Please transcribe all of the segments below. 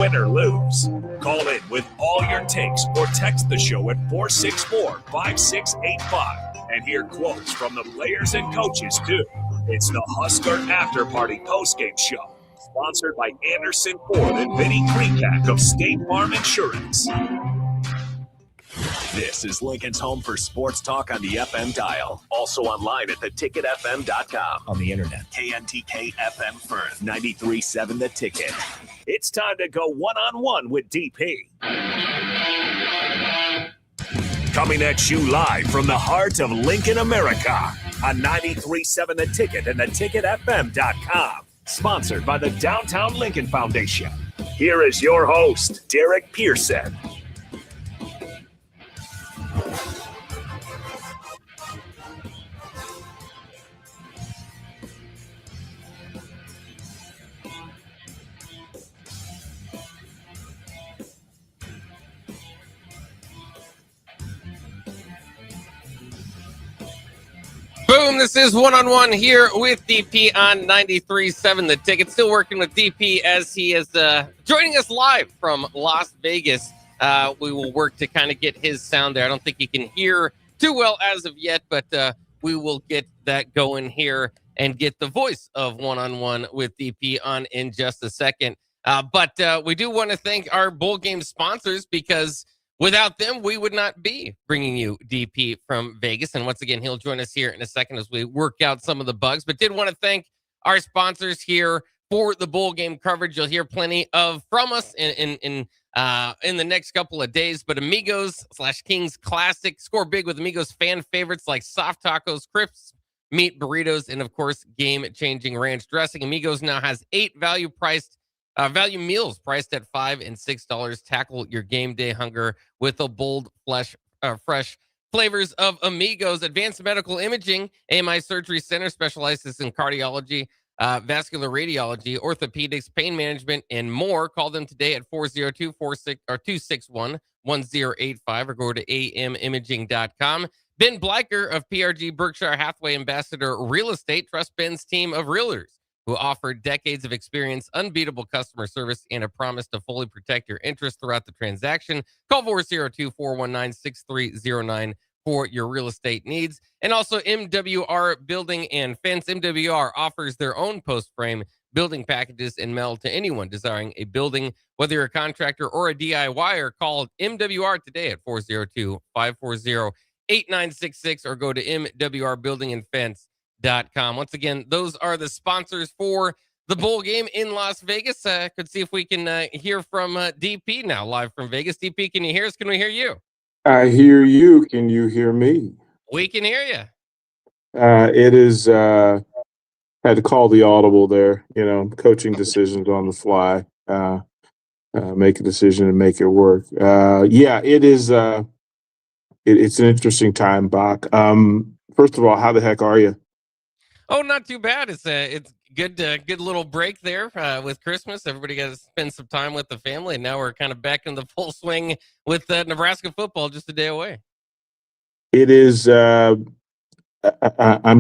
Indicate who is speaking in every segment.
Speaker 1: Win or lose. Call in with all your takes or text the show at 464-5685 and hear quotes from the players and coaches too. It's the Husker After Party Postgame Show, sponsored by Anderson Ford and Vinny Krikak of State Farm Insurance. This is Lincoln's home for sports talk on the FM dial. Also online at theticketfm.com. On the internet, KNTK FM Firth, 93.7 The Ticket. It's time to go one-on-one with DP. Coming at you live from the heart of Lincoln, America, on 93.7 The Ticket and theticketfm.com. Sponsored by the Downtown Lincoln Foundation. Here is your host, Derek Pearson.
Speaker 2: Boom, this is one-on-one here with DP on 93.7 The Ticket. Still working with DP as he is joining us live from Las Vegas. We will work to kind of get his sound there. I don't think he can hear too well as of yet, but we will get that going here and get the voice of one-on-one with DP on in just a second. But we do want to thank our bowl game sponsors, because without them, we would not be bringing you DP from Vegas. And once again, he'll join us here in a second as we work out some of the bugs. But did want to thank our sponsors here for the bowl game coverage. You'll hear plenty of from us in the next couple of days. But Amigos/Kings Classic. Score big with Amigos fan favorites like soft tacos, crisp meat burritos, and of course, game-changing ranch dressing. Amigos now has 8 value meals priced at $5 and $6. Tackle your game day hunger with the bold, fresh flavors of Amigos. Advanced Medical Imaging, AMI Surgery Center, specializes in cardiology, vascular radiology, orthopedics, pain management, and more. Call them today at 402-261-1085 or go to amimaging.com. Ben Bleicher of PRG Berkshire Hathaway Ambassador Real Estate. Trust Ben's team of realtors who offer decades of experience, unbeatable customer service, and a promise to fully protect your interests throughout the transaction. Call 402-419-6309 for your real estate needs. And also MWR Building and Fence. MWR offers their own post-frame building packages and mail to anyone desiring a building, whether you're a contractor or a DIYer. Call MWR today at 402-540-8966 or go to mwrbuildingandfence.com. Once again, those are the sponsors for the bowl game in Las Vegas. Could see if we can hear from DP now, live from Vegas. DP, can you hear us? Can we hear you?
Speaker 3: I hear you. Can you hear me?
Speaker 2: We can hear you.
Speaker 3: It is, had to call the audible there, coaching decisions on the fly, make a decision and make it work. It is, it's an interesting time, Bach. First of all, how the heck are you?
Speaker 2: Oh, not too bad. It's good little break there with Christmas. Everybody got to spend some time with the family, and now we're kind of back in the full swing with Nebraska football just a day away.
Speaker 3: It is. I'm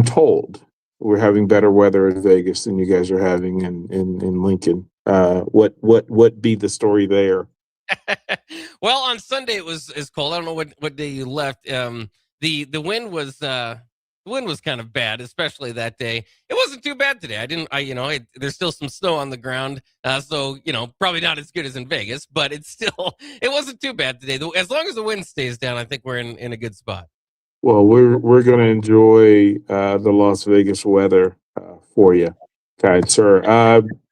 Speaker 3: told we're having better weather in Vegas than you guys are having in Lincoln. What be the story there?
Speaker 2: Well, on Sunday it was cold. I don't know what day you left. The wind was. The wind was kind of bad, especially that day. It wasn't too bad today. There's still some snow on the ground. So, probably not as good as in Vegas, but it wasn't too bad today. As long as the wind stays down, I think we're in a good spot.
Speaker 3: Well, we're going to enjoy the Las Vegas weather for you, kind sir.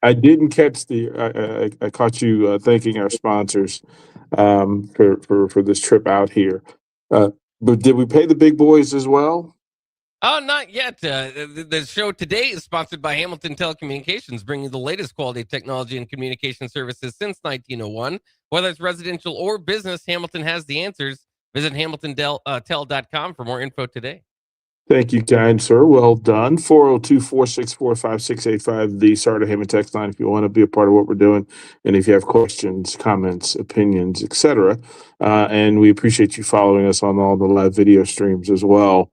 Speaker 3: I didn't catch I caught you thanking our sponsors for this trip out here. But did we pay the big boys as well?
Speaker 2: Oh, not yet. The show today is sponsored by Hamilton Telecommunications, bringing the latest quality technology and communication services since 1901. Whether it's residential or business, Hamilton has the answers. Visit hamiltontel.com for more info today.
Speaker 3: Thank you, kind sir. Well done. 402-464-5685, the Sartor Hammond text line if you want to be a part of what we're doing. And if you have questions, comments, opinions, etc. And we appreciate you following us on all the live video streams as well.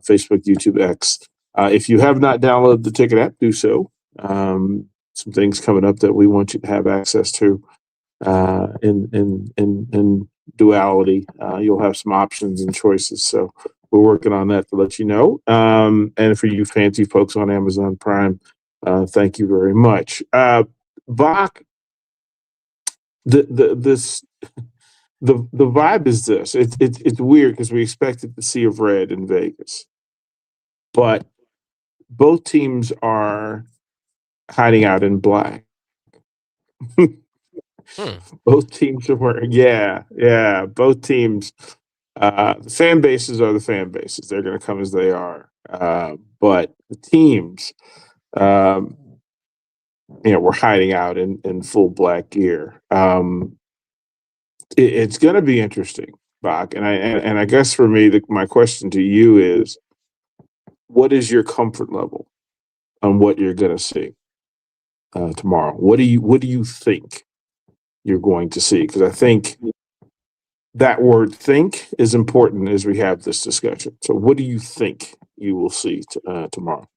Speaker 3: Facebook, YouTube, X. If you have not downloaded the Ticket app, do so. Some things coming up that we want you to have access to. in duality. You'll have some options and choices. So we're working on that to let you know. And for you fancy folks on Amazon Prime, thank you very much. Bach, this the vibe is this. It's weird because we expected the sea of red in Vegas, but both teams are hiding out in black. Both teams are wearing, yeah. Both teams. The fan bases are the fan bases. They're going to come as they are. But the teams, we're hiding out in full black gear. It's going to be interesting, Bach. And I guess for me, my question to you is, what is your comfort level on what you're going to see tomorrow? What do you think you're going to see? Because I think that word "think" is important as we have this discussion. So, what do you think you will see tomorrow?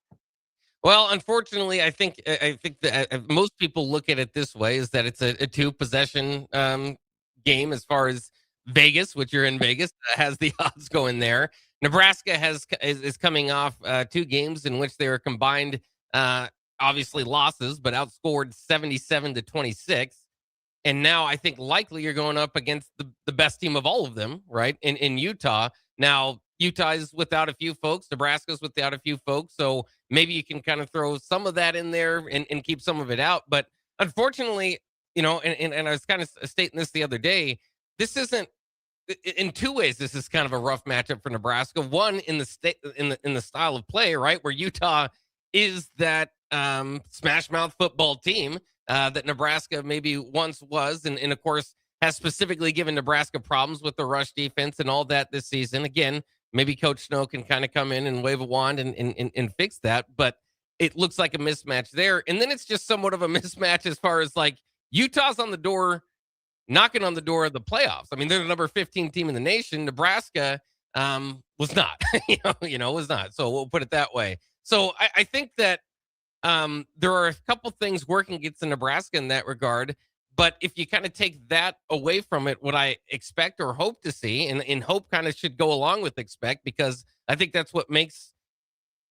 Speaker 2: Well, unfortunately, I think that most people look at it this way: is that it's a two possession game as far as Vegas, which you're in Vegas, has the odds going there. Nebraska is coming off two games in which they were combined, obviously losses, but outscored 77-26. And now I think likely you're going up against the best team of all of them, right? In Utah. Now, Utah is without a few folks. Nebraska's without a few folks. So maybe you can kind of throw some of that in there and keep some of it out. But unfortunately, and I was kind of stating this the other day, this isn't, in two ways, this is kind of a rough matchup for Nebraska. One, in the style of play, right, where Utah is that smash mouth football team that Nebraska maybe once was, and of course has specifically given Nebraska problems with the rush defense and all that this season. Again, maybe Coach Snow can kind of come in and wave a wand and fix that, but it looks like a mismatch there. And then it's just somewhat of a mismatch as far as like Utah's on the door, knocking on the door of the playoffs. I mean, they're the number 15 team in the nation. Nebraska was not, was not. So we'll put it that way. So I think that there are a couple things working against the Nebraska in that regard. But if you kind of take that away from it, what I expect or hope to see, and hope kind of should go along with expect, because I think that's what makes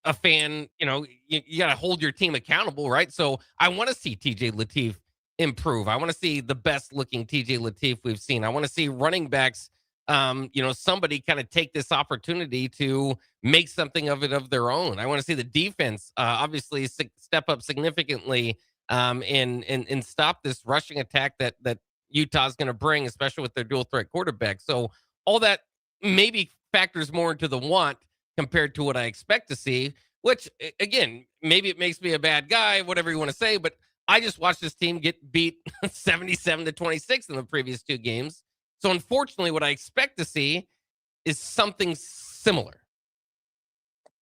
Speaker 2: a fan, you got to hold your team accountable, right? So I want to see TJ Lateef improve. I want to see the best looking TJ Lateef we've seen. I want to see running backs, somebody kind of take this opportunity to make something of it of their own. I want to see the defense obviously step up significantly and stop this rushing attack that Utah's going to bring, especially with their dual threat quarterback. So all that maybe factors more into the want compared to what I expect to see, which again, maybe it makes me a bad guy, whatever you want to say, but I just watched this team get beat 77-26 in the previous two games. So unfortunately, what I expect to see is something similar.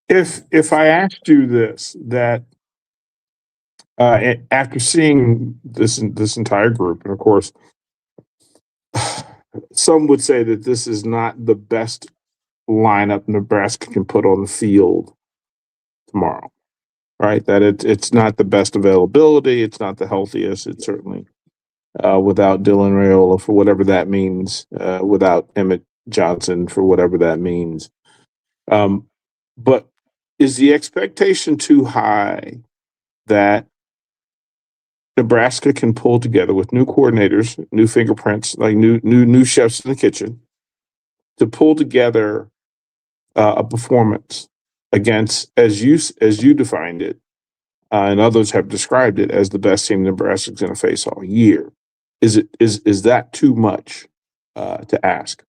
Speaker 3: If I asked you this, that after seeing this entire group, and of course, some would say that this is not the best lineup Nebraska can put on the field tomorrow, right? That it's not the best availability, it's not the healthiest. It's certainly without Dylan Raiola for whatever that means, without Emmett Johnson for whatever that means. But is the expectation too high that Nebraska can pull together with new coordinators, new fingerprints, like new chefs in the kitchen, to pull together a performance against, as you defined it, and others have described it as the best team Nebraska's going to face all year? Is that too much to ask?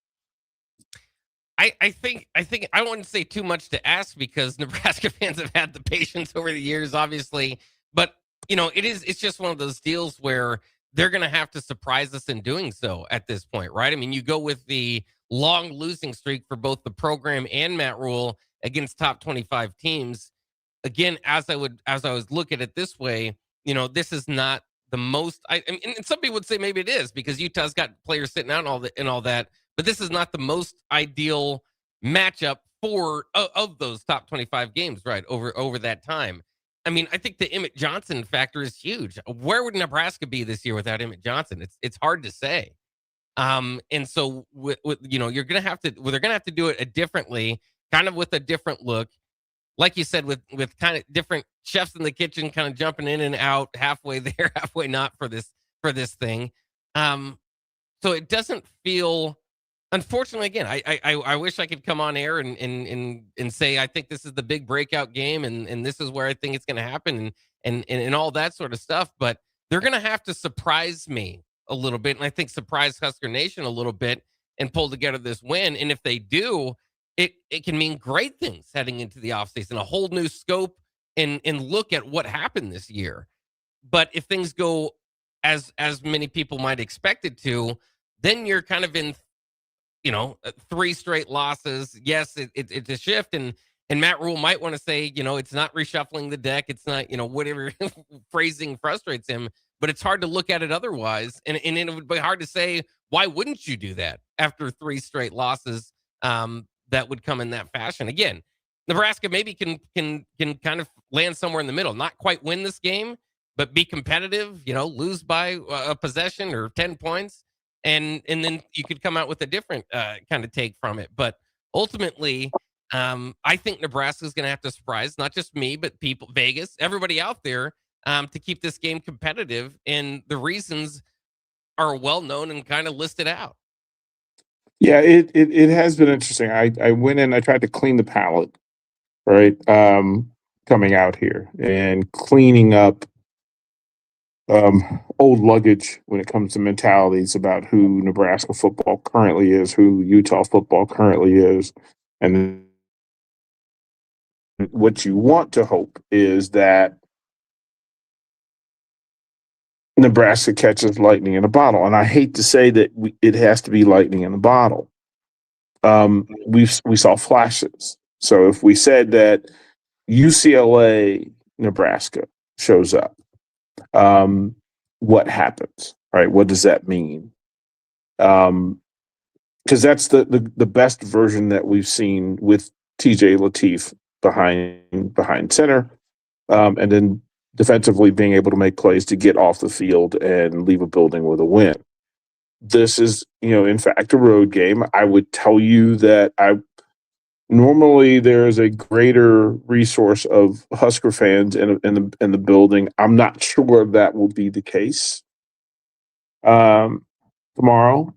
Speaker 2: I think I wouldn't say too much to ask, because Nebraska fans have had the patience over the years, obviously. But it's just one of those deals where they're going to have to surprise us in doing so at this point, right? I mean, you go with the long losing streak for both the program and Matt Rule against top 25 teams. Again, as I was looking at it this way, this is not the most. I mean, and some people would say maybe it is, because Utah's got players sitting out and all that. But this is not the most ideal matchup of those top 25 games, right, over that time. I mean, I think the Emmett Johnson factor is huge. Where would Nebraska be this year without Emmett Johnson? It's hard to say. And so with you're gonna have to they're gonna have to do it differently, kind of with a different look. Like you said, with kind of different chefs in the kitchen, kind of jumping in and out, halfway there, halfway not for this thing. Um, so it doesn't feel. Unfortunately, again, I wish I could come on air and say I think this is the big breakout game and this is where I think it's going to happen and all that sort of stuff. But they're going to have to surprise me a little bit, and I think surprise Husker Nation a little bit and pull together this win. And if they do, it can mean great things heading into the offseason, a whole new scope and look at what happened this year. But if things go as many people might expect it to, then you're kind of in 3 straight losses. Yes, it's a shift, and Matt Rule might want to say, it's not reshuffling the deck. It's not, whatever phrasing frustrates him, but it's hard to look at it otherwise. And it would be hard to say, why wouldn't you do that after 3 straight losses that would come in that fashion? Again, Nebraska maybe can kind of land somewhere in the middle, not quite win this game, but be competitive, lose by a possession or 10 points. And then you could come out with a different kind of take from it. But ultimately, I think Nebraska is going to have to surprise not just me, but people, Vegas, everybody out there, to keep this game competitive. And the reasons are well known and kind of listed out.
Speaker 3: Yeah, it has been interesting. I went in, I tried to clean the palette, right? Coming out here and cleaning up old luggage when it comes to mentalities about who Nebraska football currently is, who Utah football currently is. And what you want to hope is that Nebraska catches lightning in a bottle. And I hate to say that it has to be lightning in a bottle. We saw flashes. So if we said that UCLA, Nebraska shows up, what happens, right? What does that mean? Because that's the best version that we've seen with TJ Lateef behind center, and then defensively being able to make plays to get off the field and leave a building with a win. This is, in fact, a road game. I would tell you that normally there is a greater resource of Husker fans in the building. I'm not sure that will be the case tomorrow.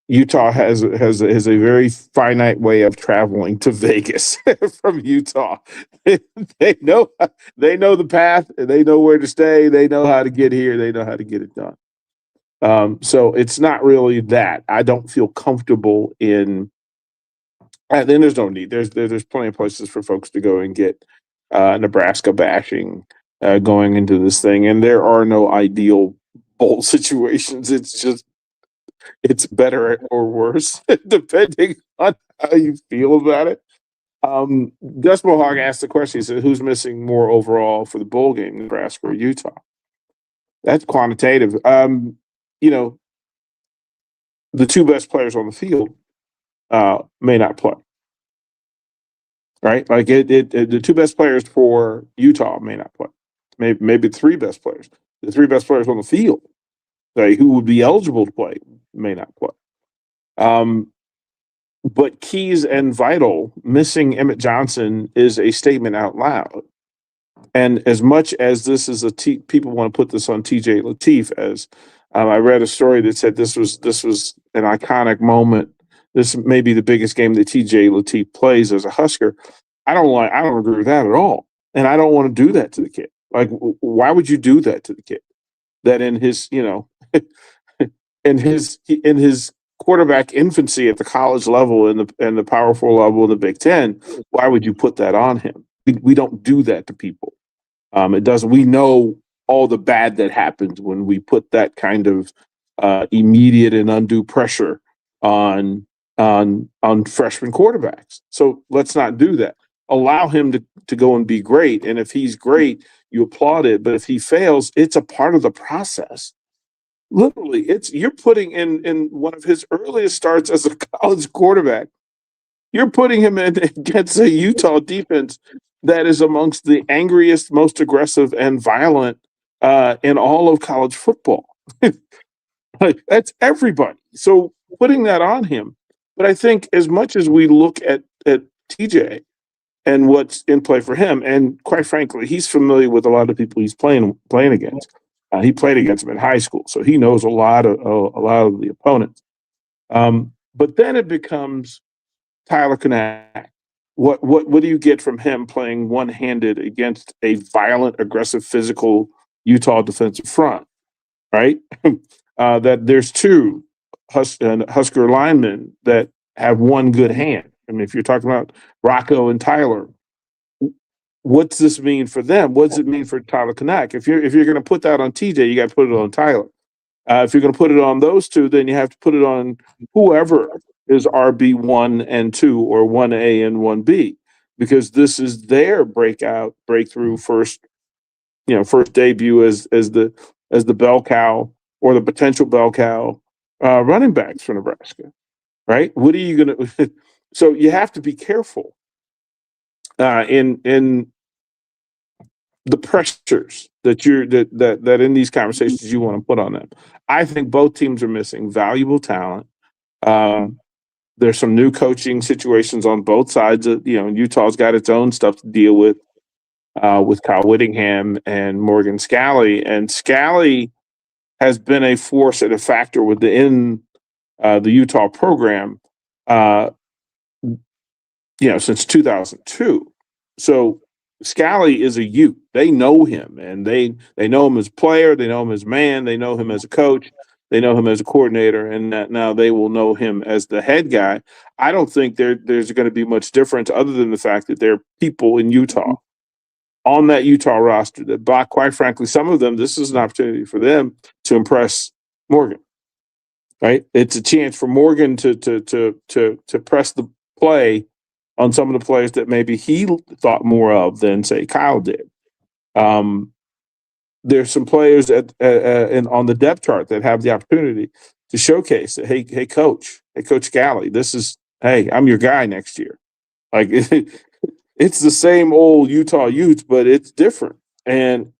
Speaker 3: Utah has a very finite way of traveling to Vegas from Utah. They know the path. They know where to stay. They know how to get here. They know how to get it done. So it's not really that. I don't feel comfortable in. And then there's no need. There's plenty of places for folks to go and get Nebraska bashing going into this thing, and there are no ideal bowl situations. It's better or worse depending on how you feel about it. Gus Mohawk asked the question. He said, "Who's missing more overall for the bowl game, Nebraska or Utah?" That's quantitative. The 2 best players on the field may not play, right? Like the 2 best players for Utah may not play. Maybe the 3 best players. The 3 best players on the field, who would be eligible to play, may not play. But keys and vital, missing Emmett Johnson is a statement out loud. And as much as this is people want to put this on TJ Lateef, as I read a story that said this was an iconic moment. This may be the biggest game that TJ Lateef plays as a Husker. I don't agree with that at all. And I don't want to do that to the kid. Like, why would you do that to the kid? That in his, in his quarterback infancy at the college level and the Power 4 level in the Big Ten, why would you put that on him? We don't do that to people. It doesn't. We know all the bad that happens when we put that kind of immediate and undue pressure on freshman quarterbacks. So let's not do that. Allow him to go and be great. And if he's great, you applaud it. But if he fails, it's a part of the process. Literally, you're putting in one of his earliest starts as a college quarterback. You're putting him in against a Utah defense that is amongst the angriest, most aggressive, and violent in all of college football. Like, that's everybody. So putting that on him. But I think as much as we look at TJ and what's in play for him, and quite frankly, he's familiar with a lot of people he's playing against. He played against them in high school, so he knows a lot of the opponents. But then it becomes Tyler Knack. What do you get from him playing one-handed against a violent, aggressive, physical Utah defensive front? Right? That there's two Husker linemen that have one good hand. I mean, if you're talking about Rocco and Tyler, what's this mean for them? What does it mean for Tyler Knack? If you're going to put that on TJ, you got to put it on Tyler. If you're going to put it on those two, then you have to put it on whoever is RB 1 and 2 or 1A and 1B, because this is their breakthrough first debut as the bell cow or the potential bell cow running backs for Nebraska, right? What are you going to? So you have to be careful in the pressures that in these conversations you want to put on them. I think both teams are missing valuable talent. There's some new coaching situations on both sides. Utah's got its own stuff to deal with Kyle Whittingham and Morgan Scalley, and Scalley has been a force and a factor within the Utah program, since 2002. So Scalley is a Ute. They know him, and they know him as a player. They know him as man. They know him as a coach. They know him as a coordinator, and that now they will know him as the head guy. I don't think there's going to be much difference other than the fact that there are people in Utah on that Utah roster that, quite frankly, some of them, this is an opportunity for them to impress Morgan, right? It's a chance for Morgan to press the play on some of the players that maybe he thought more of than, say, Kyle did. There's some players on the depth chart that have the opportunity to showcase that, hey, Coach Scalley, I'm your guy next year. Like, it's the same old Utah Utes, but it's different. And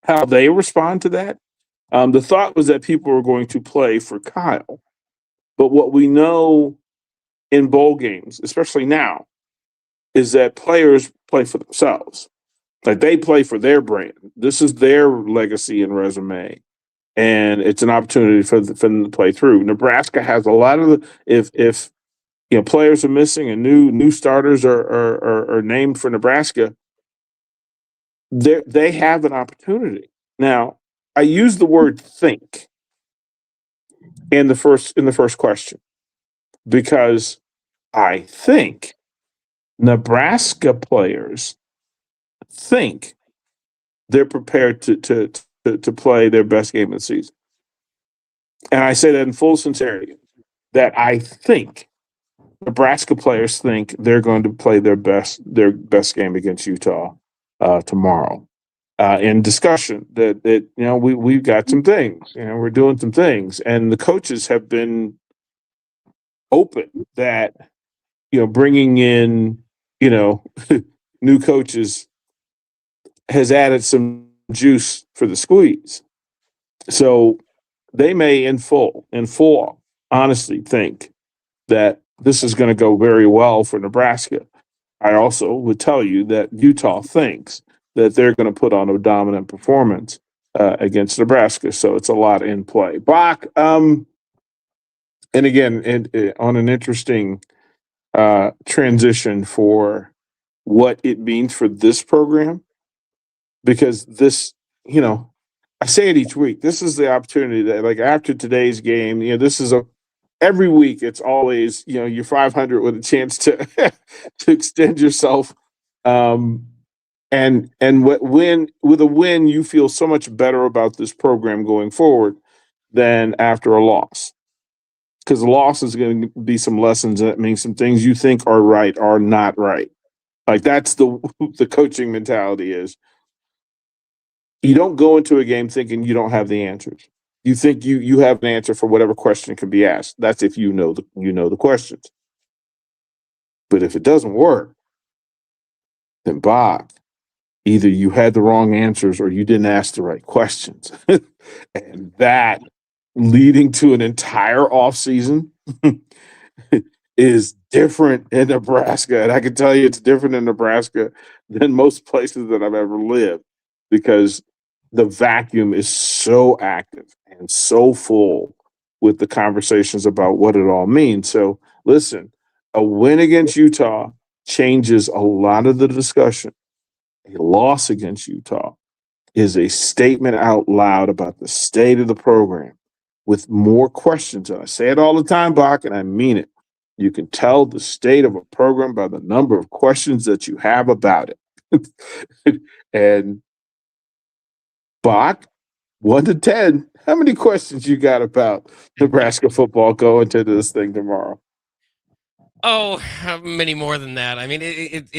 Speaker 3: how they respond to that, the thought was that people were going to play for Kyle. But what we know in bowl games, especially now, is that players play for themselves. Like, they play for their brand. This is their legacy and resume, and it's an opportunity for them to play through. Nebraska has a lot of if players are missing and new starters are named for Nebraska, they have an opportunity. Now, I use the word think in the first question because I think Nebraska players think they're prepared to play their best game of the season. And I say that in full sincerity, that I think Nebraska players think they're going to play their best game against Utah tomorrow. In discussion that we've got some things, we're doing some things, and the coaches have been open that bringing in new coaches has added some juice for the squeeze. So they may in full honesty think that this is going to go very well for Nebraska. I also would tell you that Utah thinks that they're going to put on a dominant performance against Nebraska. So it's a lot in play. Bach, and again, on an interesting transition for what it means for this program, because this, I say it each week, this is the opportunity that, like, after today's game, this is every week it's always, you're 500 with a chance to to extend yourself. And with a win, you feel so much better about this program going forward than after a loss. Because the loss is going to be some lessons that mean some things you think are right are not right. Like, that's the coaching mentality is. You don't go into a game thinking you don't have the answers. You think you have an answer for whatever question can be asked. That's if you know the questions. But if it doesn't work, then Bach, either you had the wrong answers or you didn't ask the right questions. And that leading to an entire offseason is different in Nebraska. And I can tell you it's different in Nebraska than most places that I've ever lived because the vacuum is so active and so full with the conversations about what it all means. So listen, a win against Utah changes a lot of the discussion. A loss against Utah is a statement out loud about the state of the program with more questions. And I say it all the time, Bach, and I mean it. You can tell the state of a program by the number of questions that you have about it. And Bach, 1 to 10, how many questions you got about Nebraska football going to this thing tomorrow?
Speaker 2: Oh, many more than that. I mean, it's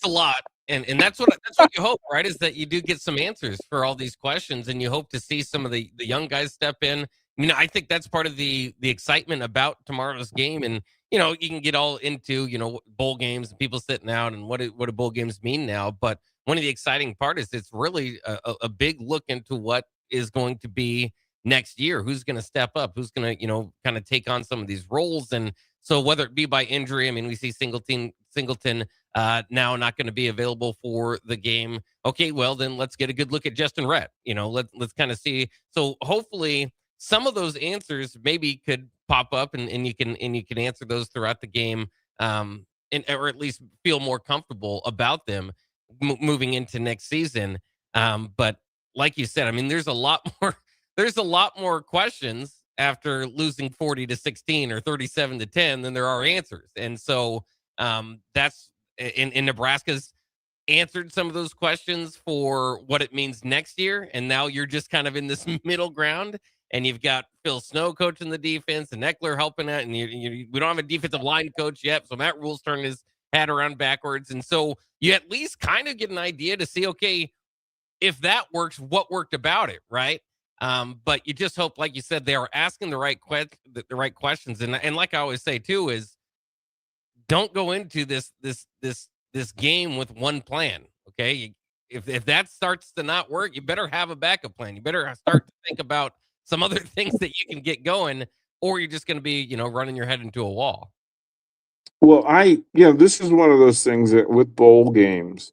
Speaker 2: a lot, and that's what you hope, right? Is that you do get some answers for all these questions, and you hope to see some of the young guys step in. I mean, I think that's part of the excitement about tomorrow's game, and you can get all into bowl games and people sitting out and what do bowl games mean now. But one of the exciting part is it's really a big look into what is going to be next year. Who's going to step up? Who's going to kind of take on some of these roles? And so whether it be by injury, I mean, we see Singleton now not going to be available for the game. Okay, well then let's get a good look at Justin Rhett. Let's kind of see. So hopefully some of those answers maybe could pop up and you can answer those throughout the game, or at least feel more comfortable about them moving into next season. But like you said, I mean, there's a lot more questions after losing 40-16 or 37-10 than there are answers. And so that's in Nebraska's answered some of those questions for what it means next year. And now you're just kind of in this middle ground, and you've got Phil Snow coaching the defense and Eckler helping out. And we don't have a defensive line coach yet. So Matt Rule's turning his hat around backwards. And so you at least kind of get an idea to see, okay, if that works, what worked about it, right? But you just hope, like you said, they are asking the right questions. And like I always say too, is don't go into this game with one plan. Okay, if that starts to not work, you better have a backup plan. You better start to think about some other things that you can get going, or you're just going to be running your head into a wall.
Speaker 3: Well, this is one of those things that with bowl games,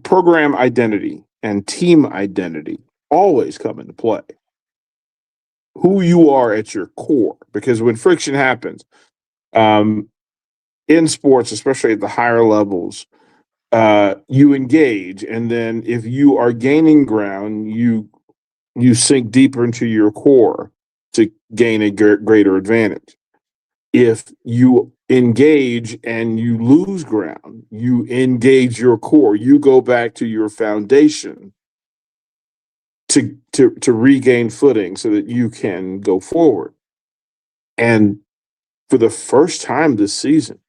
Speaker 3: program identity and team identity always come into play. Who you are at your core, because when friction happens, in sports, especially at the higher levels, you engage, and then if you are gaining ground, you sink deeper into your core to gain a greater advantage. If you engage and you lose ground, you engage your core. You go back to your foundation to regain footing so that you can go forward. And for the first time this season,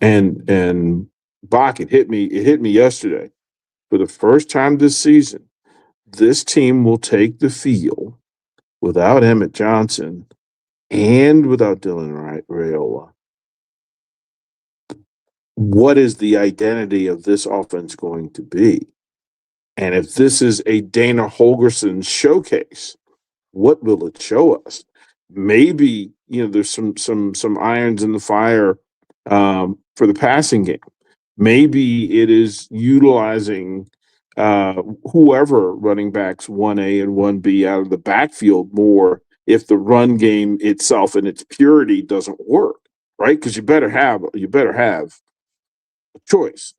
Speaker 3: and Bach, it hit me yesterday. For the first time this season, this team will take the field without Emmett Johnson and without Dylan Raiola. What is the identity of this offense going to be? And if this is a Dana Holgorsen showcase, what will it show us? Maybe there's some irons in the fire for the passing game. Maybe it is utilizing whoever running backs 1A and 1B out of the backfield more if the run game itself in its purity doesn't work, right? Because you better have a choice.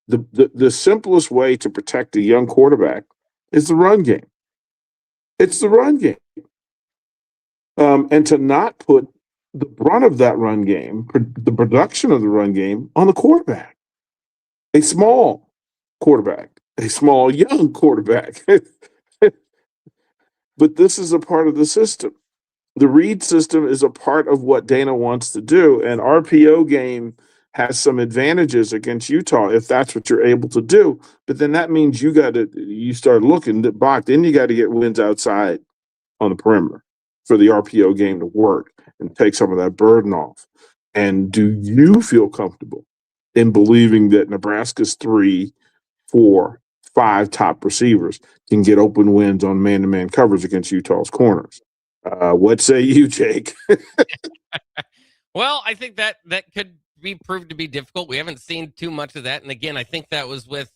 Speaker 3: The simplest way to protect a young quarterback is the run game. It's the run game. And to not put the brunt of that run game, the production of the run game, on the quarterback. A small quarterback, a small young quarterback. But this is a part of the system. The read system is a part of what Dana wants to do. And RPO game has some advantages against Utah if that's what you're able to do. But then that means you start looking at Bach, then you got to get wins outside on the perimeter for the RPO game to work and take some of that burden off. And do you feel comfortable in believing that Nebraska's 3, 4, 5 top receivers can get open wins on man-to-man coverage against Utah's corners? What say you, Jake?
Speaker 2: Well, I think that could be proved to be difficult. We haven't seen too much of that. And again, I think that was with,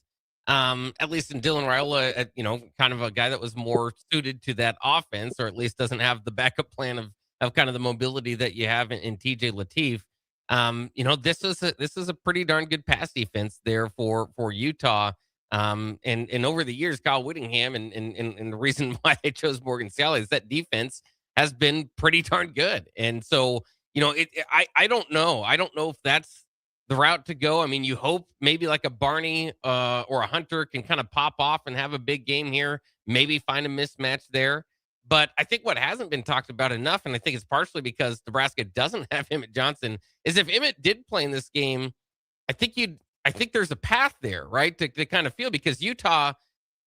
Speaker 2: at least in Dylan Raiola, kind of a guy that was more suited to that offense, or at least doesn't have the backup plan of kind of the mobility that you have in TJ Lateef. This is a pretty darn good pass defense there for Utah. And over the years, Kyle Whittingham and the reason why they chose Morgan Scalley is that defense has been pretty darn good. And so, I don't know. I don't know if that's the route to go. I mean, you hope maybe like a Barney or a Hunter can kind of pop off and have a big game here, maybe find a mismatch there. But I think what hasn't been talked about enough, and I think it's partially because Nebraska doesn't have Emmett Johnson, is if Emmett did play in this game, I think there's a path there, right? To kind of feel, because Utah,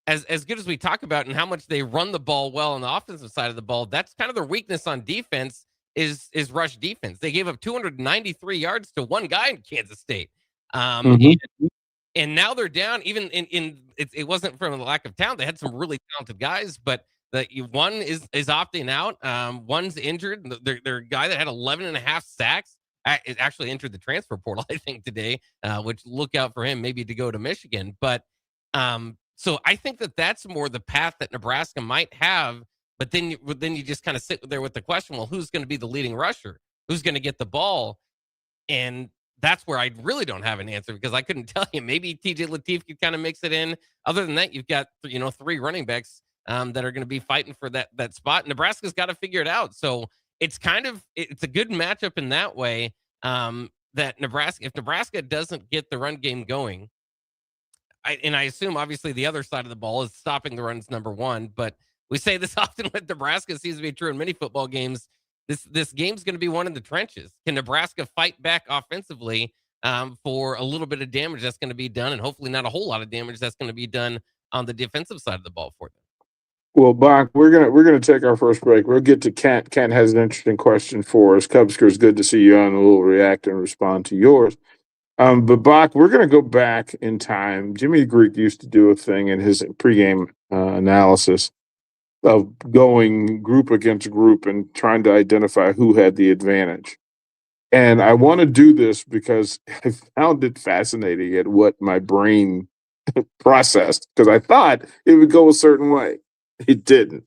Speaker 2: as good as we talk about and how much they run the ball well on the offensive side of the ball, that's kind of their weakness on defense is rush defense. They gave up 293 yards to one guy in Kansas State. And now they're down, even it wasn't from a lack of talent. They had some really talented guys, but one is opting out. One's injured. Their guy that had 11 and a half sacks it actually entered the transfer portal, I think, today, which look out for him maybe to go to Michigan. But so I think that's more the path that Nebraska might have. But then you just kind of sit there with the question, well, who's going to be the leading rusher? Who's going to get the ball? And that's where I really don't have an answer, because I couldn't tell you. Maybe TJ Lateef could kind of mix it in. Other than that, you've got 3 running backs that are going to be fighting for that spot. Nebraska's got to figure it out. So it's a good matchup in that way. That if Nebraska doesn't get the run game going, I assume obviously the other side of the ball is stopping the runs, number one. But we say this often with Nebraska. It seems to be true in many football games. This game's going to be won in the trenches. Can Nebraska fight back offensively for a little bit of damage that's going to be done, and hopefully not a whole lot of damage that's going to be done on the defensive side of the ball for them?
Speaker 3: Well, Bach, we're gonna take our first break. We'll get to Kent. Kent has an interesting question for us. Cubskers, good to see you on. We'll react and respond to yours. But Bach, we're gonna go back in time. Jimmy Greek used to do a thing in his pregame analysis of going group against group and trying to identify who had the advantage. And I want to do this because I found it fascinating at what my brain processed, because I thought it would go a certain way. It didn't.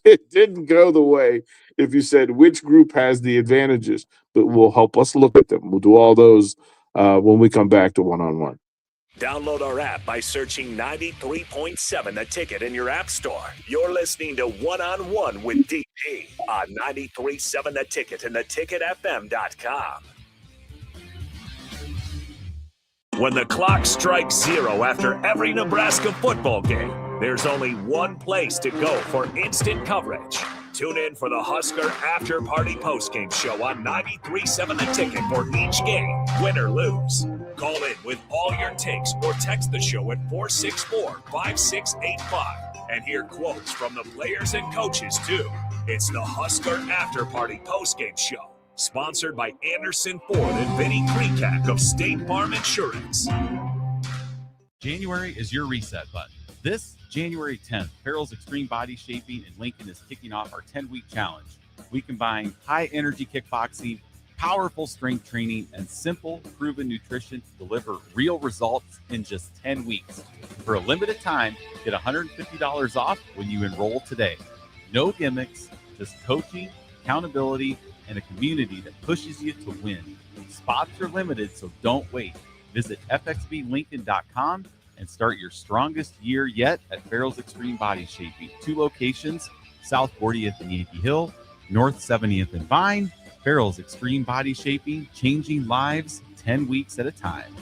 Speaker 3: It didn't go the way if you said which group has the advantages, but will help us look at them. We'll do all those when we come back to one-on-one.
Speaker 1: Download our app by searching 93.7 The Ticket in your app store. You're listening to One-on-One with DP on 93.7 The Ticket and theticketfm.com. When the clock strikes 0 after every Nebraska football game, there's only one place to go for instant coverage. Tune in for the Husker After Party Postgame Show on 93.7 The Ticket for each game, win or lose. Call in with all your takes or text the show at 464-5685 and hear quotes from the players and coaches too. It's the Husker After Party Postgame Show, sponsored by Anderson Ford and Vinny Krikak of State Farm Insurance.
Speaker 4: January is your reset button. This January 10th, Farrell's Extreme Body Shaping in Lincoln is kicking off our 10-week challenge. We combine high-energy kickboxing, powerful strength training, and simple, proven nutrition to deliver real results in just 10 weeks. For a limited time, get $150 off when you enroll today. No gimmicks, just coaching, accountability, and a community that pushes you to win. Spots are limited, so don't wait. Visit fxblincoln.com and start your strongest year yet at Farrell's Extreme Body Shaping. 2 locations, South 40th and Yankee Hill, North 70th and Vine. Farrell's Extreme Body Shaping, changing lives 10 weeks at a time.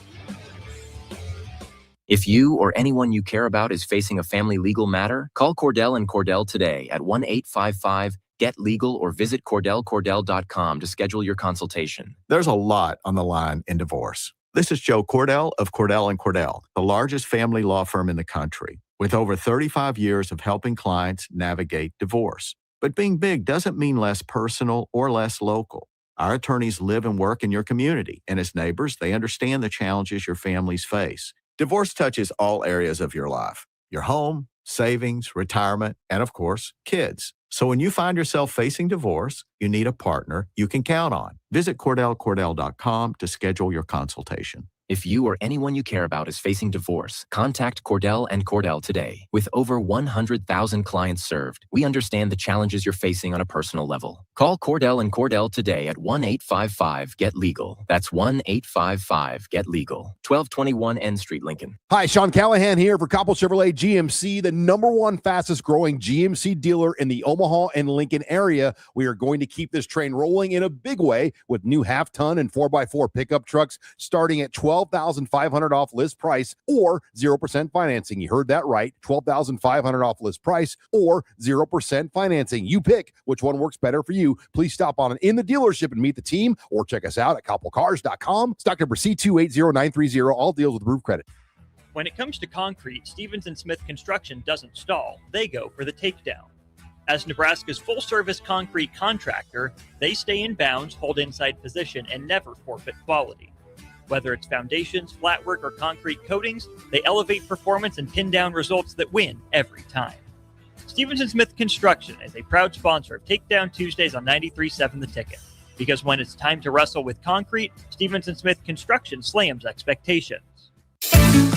Speaker 5: If you or anyone you care about is facing a family legal matter, call Cordell and Cordell today at 1-855-GET-LEGAL or visit CordellCordell.com to schedule your consultation.
Speaker 6: There's a lot on the line in divorce. This is Joe Cordell of Cordell & Cordell, the largest family law firm in the country, with over 35 years of helping clients navigate divorce. But being big doesn't mean less personal or less local. Our attorneys live and work in your community, and as neighbors, they understand the challenges your families face. Divorce touches all areas of your life: your home, savings, retirement, and of course, kids. So when you find yourself facing divorce, you need a partner you can count on. Visit CordellCordell.com to schedule your consultation.
Speaker 5: If you or anyone you care about is facing divorce, contact Cordell and Cordell today. With over 100,000 clients served, we understand the challenges you're facing on a personal level. Call Cordell and Cordell today at 1-855-GET-LEGAL. That's 1-855-GET-LEGAL. 1221 N Street, Lincoln.
Speaker 7: Hi, Sean Callahan here for Coppell Chevrolet GMC, the #1 fastest growing GMC dealer in the Omaha and Lincoln area. We are going to keep this train rolling in a big way with new half-ton and 4x4 pickup trucks starting at $12,500 off list price or 0% financing. You heard that right. $12,500 off list price or 0% financing. You pick which one works better for you. Please stop on in the dealership and meet the team or check us out at CoppellCars.com. Stock number C280930. All deals with approved credit.
Speaker 8: When it comes to concrete, Stevens & Smith Construction doesn't stall. They go for the takedown. As Nebraska's full-service concrete contractor, they stay in bounds, hold inside position, and never forfeit quality. Whether it's foundations, flatwork, or concrete coatings, they elevate performance and pin down results that win every time. Stevens & Smith Construction is a proud sponsor of Takedown Tuesdays on 93.7 The Ticket. Because when it's time to wrestle with concrete, Stevens & Smith Construction slams expectations.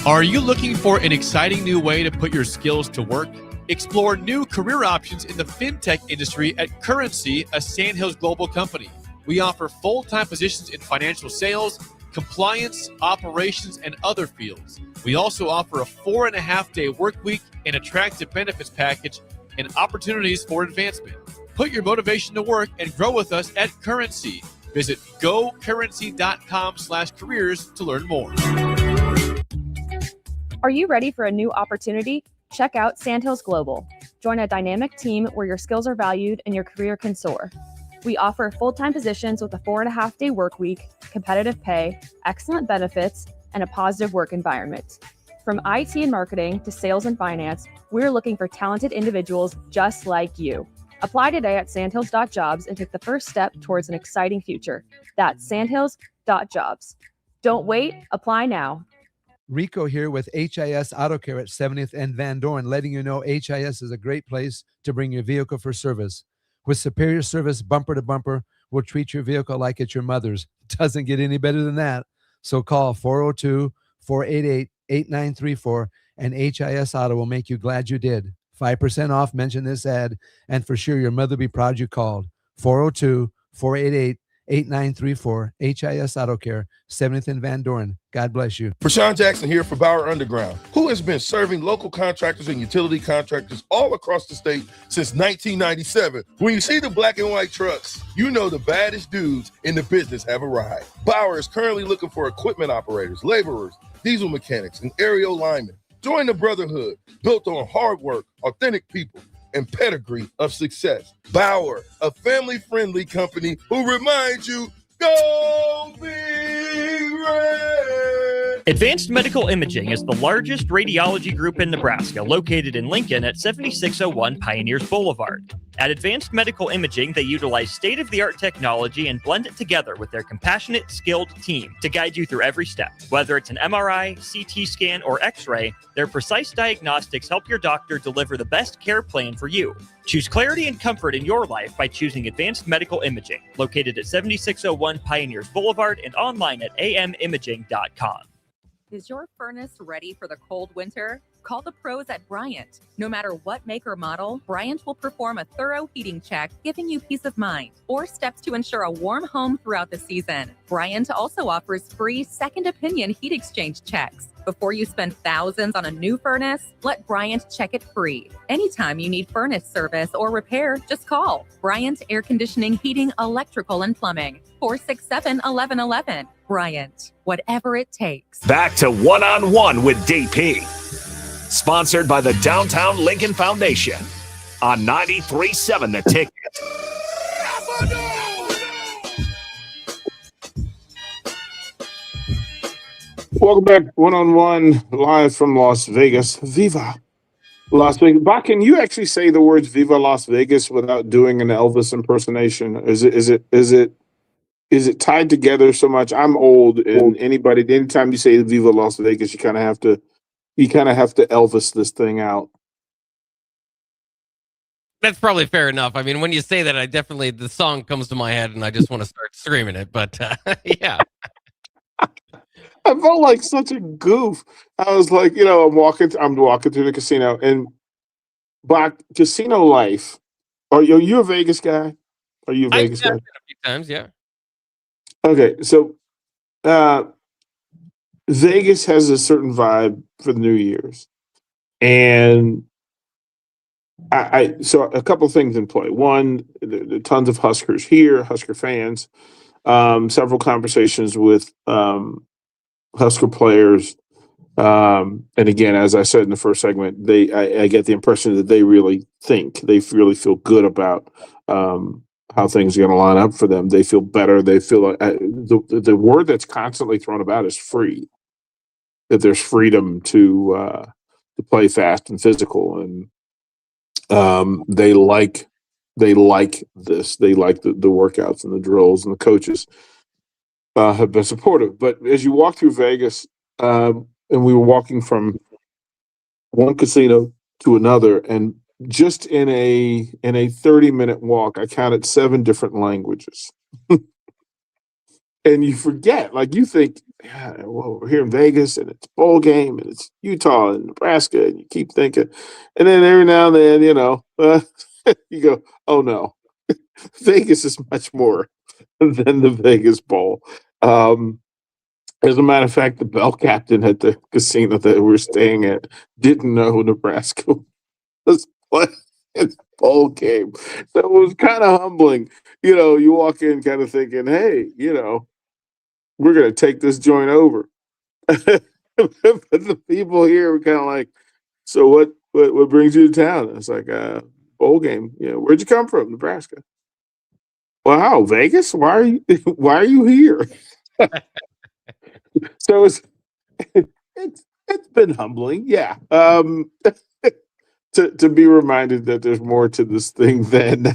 Speaker 9: Are you looking for an exciting new way to put your skills to work? Explore new career options in the fintech industry at Currency, a Sandhills Global company. We offer full-time positions in financial sales, compliance, operations, and other fields. We also offer a 4.5-day work week, an attractive benefits package, and opportunities for advancement. Put your motivation to work and grow with us at Currency. Visit gocurrency.com/careers to learn more.
Speaker 10: Are you ready for a new opportunity? Check out Sandhills Global. Join a dynamic team where your skills are valued and your career can soar. We offer full-time positions with a 4.5-day work week, competitive pay, excellent benefits, and a positive work environment. From IT and marketing to sales and finance, we're looking for talented individuals just like you. Apply today at sandhills.jobs and take the first step towards an exciting future. That's sandhills.jobs. Don't wait, apply now.
Speaker 11: Rico here with HIS Auto Care at 70th and Van Dorn, letting you know HIS is a great place to bring your vehicle for service. With superior service bumper to bumper, we'll treat your vehicle like it's your mother's. Doesn't get any better than that. So call 402-488-8934 and HIS Auto will make you glad you did. 5% off, mention this ad, and for sure your mother will be proud you called. 402-488-8934, HIS Auto Care, 70th and Van Dorn. God bless you.
Speaker 12: Prashawn Jackson here for Bauer Underground, who has been serving local contractors and utility contractors all across the state since 1997. When you see the black and white trucks, you know the baddest dudes in the business have arrived. Bauer is currently looking for equipment operators, laborers, diesel mechanics, and aerial linemen. Join the brotherhood built on hard work, authentic people, and pedigree of success. Bauer, a family-friendly company who reminds you, go Big Red!
Speaker 8: Advanced Medical Imaging is the largest radiology group in Nebraska, located in Lincoln at 7601 Pioneers Boulevard. At Advanced Medical Imaging, they utilize state-of-the-art technology and blend it together with their compassionate, skilled team to guide you through every step. Whether it's an MRI, CT scan, or X-ray, their precise diagnostics help your doctor deliver the best care plan for you. Choose clarity and comfort in your life by choosing Advanced Medical Imaging, located at 7601 Pioneers Boulevard and online at amimaging.com.
Speaker 13: Is your furnace ready for the cold winter? Call the pros at Bryant. No matter what make or model, Bryant will perform a thorough heating check, giving you peace of mind, or steps to ensure a warm home throughout the season. Bryant also offers free second opinion heat exchange checks. Before you spend thousands on a new furnace, let Bryant check it free. Anytime you need furnace service or repair, just call Bryant Air Conditioning, Heating, Electrical, and Plumbing. 467-1111. Bryant, whatever it takes.
Speaker 1: Back to One-on-One with DP. Sponsored by the Downtown Lincoln Foundation on 93.7 The Ticket.
Speaker 3: Welcome back, One-on-One, live from Las Vegas. Viva Las Vegas. Bob, can you actually say the words "Viva Las Vegas" without doing an Elvis impersonation? Is it is it tied together so much? I'm old, and anytime you say Viva Las Vegas, you kind of have to Elvis this thing out.
Speaker 2: That's probably fair enough. I mean, when you say that, the song comes to my head and I just want to start screaming it. But yeah.
Speaker 3: I felt like such a goof. I was like, I'm walking through the casino, and Black casino life. Are you a Vegas guy? Are you a Vegas guy?
Speaker 2: I've been a few times, yeah.
Speaker 3: Okay, so Vegas has a certain vibe for the New Year's, and I so a couple things in play. One, the tons of Huskers here, Husker fans. Several conversations with Husker players, and again, as I said in the first segment, I get the impression that they really feel good about how things are going to line up for them. They feel better. They feel like the word that's constantly thrown about is free. That there's freedom to play fast and physical, and they like this. They like the workouts and the drills, and the coaches have been supportive. But as you walk through Vegas, and we were walking from one casino to another, and just in a 30-minute walk, I counted 7 different languages. And you forget, like you think, well, we're here in Vegas and it's bowl game and it's Utah and Nebraska, and you keep thinking, and then every now and then, you go, oh no, Vegas is much more than the Vegas Bowl. As a matter of fact, the bell captain at the casino that we're staying at didn't know Nebraska was playing its bowl game. So it was kind of humbling. You walk in kind of thinking, hey, we're going to take this joint over. But the people here were kind of like, so what brings you to town? It's like a bowl game. Where'd you come from? Nebraska. Wow, Vegas? Why are you here? So it's been humbling, yeah. To be reminded that there's more to this thing than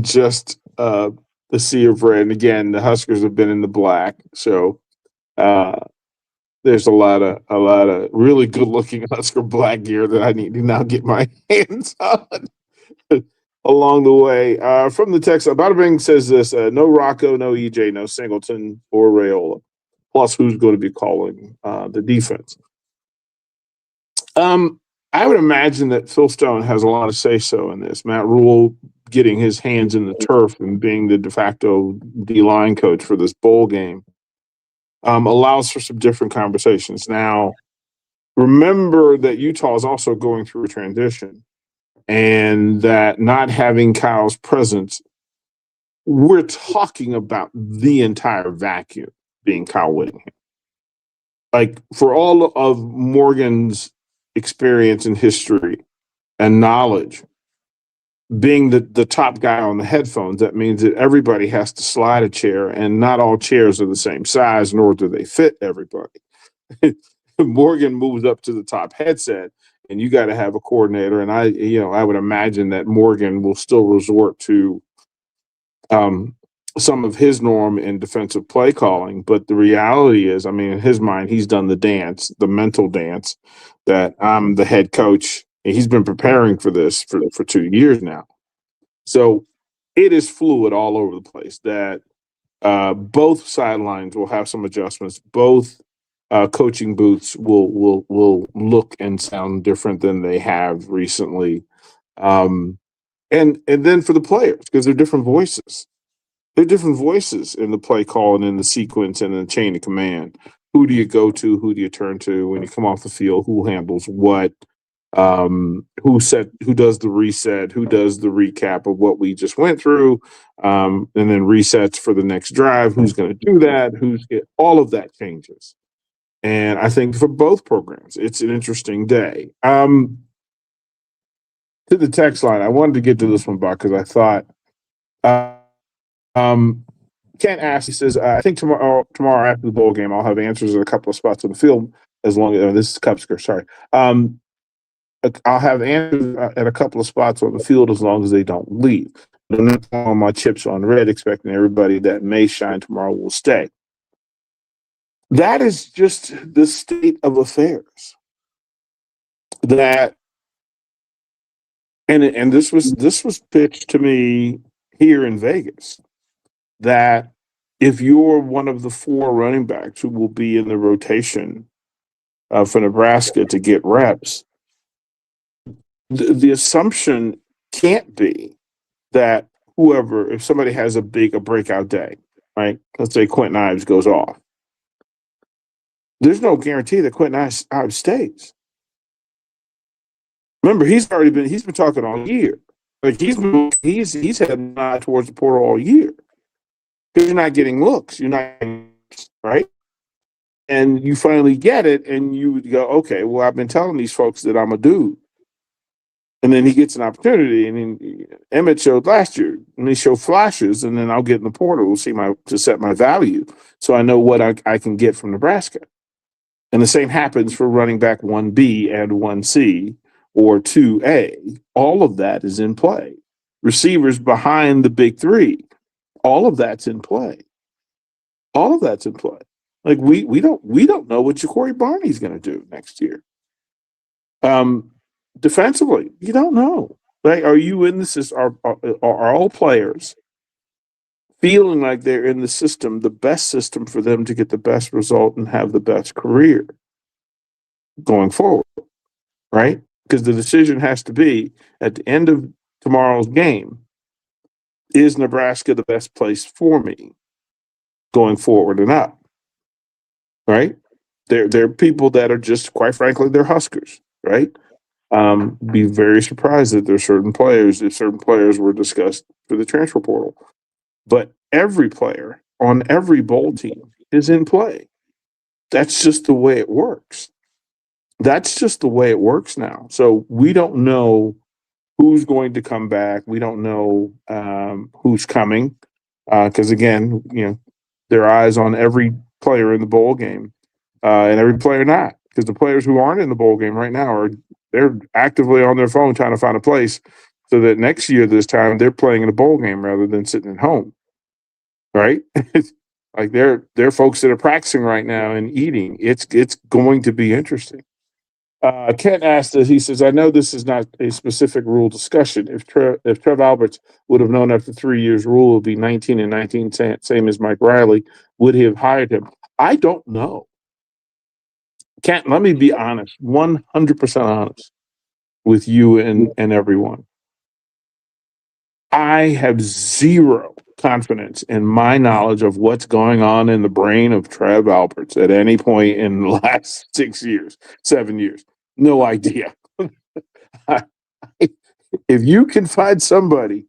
Speaker 3: just the sea of red. And again, the Huskers have been in the black, so there's a lot of really good looking Husker black gear that I need to now get my hands on along the way. From the text, Bada Bing says this: no Rocco, no EJ, no Singleton or Raiola. Plus, who's going to be calling the defense? I would imagine that Phil Stone has a lot of say-so in this. Matt Rule getting his hands in the turf and being the de facto D-line coach for this bowl game allows for some different conversations. Now, remember that Utah is also going through a transition, and that not having Kyle's presence, we're talking about the entire vacuum being Kyle Whittingham. Like, for all of Morgan's experience and history and knowledge, being the top guy on the headphones, that means that everybody has to slide a chair, and not all chairs are the same size, nor do they fit everybody. Morgan moves up to the top headset, and you got to have a coordinator. And I would imagine that Morgan will still resort to some of his norm in defensive play calling. But the reality is, in his mind, he's done the dance, the mental dance, that I'm the head coach. And he's been preparing for this for 2 years now. So it is fluid all over the place. That both sidelines will have some adjustments. Both coaching booths will look and sound different than they have recently. And then for the players, because they're different voices. There are different voices in the play call and in the sequence and in the chain of command. Who do you go to? Who do you turn to when you come off the field? Who handles what? Who does the reset? Who does the recap of what we just went through? And then resets for the next drive. Who's going to do that? All of that changes. And I think for both programs, it's an interesting day. To the text line, I wanted to get to this one, Buck, because I thought Kent asked, he says, I think tomorrow after the bowl game, I'll have answers at a couple of spots on the field, as long as this is Cupsker, sorry. I'll have answers at a couple of spots on the field as long as they don't leave. I'm not putting all my chips on red, expecting everybody that may shine tomorrow will stay. That is just the state of affairs. That and this was pitched to me here in Vegas, that if you're one of the 4 running backs who will be in the rotation for Nebraska to get reps, the assumption can't be that whoever, if somebody has a breakout day, right? Let's say Quentin Ives goes off. There's no guarantee that Quentin Ives stays. Remember, he's been talking all year. Like he's had an eye towards the portal all year. Because you're not getting looks. You're not getting looks, right? And you finally get it, and you go, okay, well, I've been telling these folks that I'm a dude. And then he gets an opportunity, and then Emmett showed last year, and he showed flashes, and then I'll get in the portal to set my value, so I know what I can get from Nebraska. And the same happens for running back 1B and 1C or 2A. All of that is in play. Receivers behind the big 3, all of that's in play. All of that's in play. Like we don't know what Ja'Cory Barney's going to do next year. Defensively, you don't know. Like, are you in the system? Are all players feeling like they're in the system, the best system for them to get the best result and have the best career going forward, right? Because the decision has to be at the end of tomorrow's game, is Nebraska the best place for me going forward and up, right? There are people that are just, quite frankly, they're Huskers, right? Be very surprised that there's certain players, if certain players were discussed for the transfer portal. But every player on every bowl team is in play. That's just the way it works. That's just the way it works now. So we don't know who's going to come back. We don't know who's coming. Because again, there are eyes on every player in the bowl game and every player not. Because the players who aren't in the bowl game right now they're actively on their phone trying to find a place so that next year this time they're playing in a bowl game rather than sitting at home, right? Like they're folks that are practicing right now and eating. It's going to be interesting. Kent asked this. He says, "I know this is not a specific rule discussion. If Trev Alberts would have known after 3 years rule would be 19 and 19, same as Mike Riley, would he have hired him? I don't know. Kent, let me be honest, 100% honest with you and everyone. I have zero confidence in my knowledge of what's going on in the brain of Trev Alberts at any point in the last 6 years, 7 years. No idea. If you can find somebody,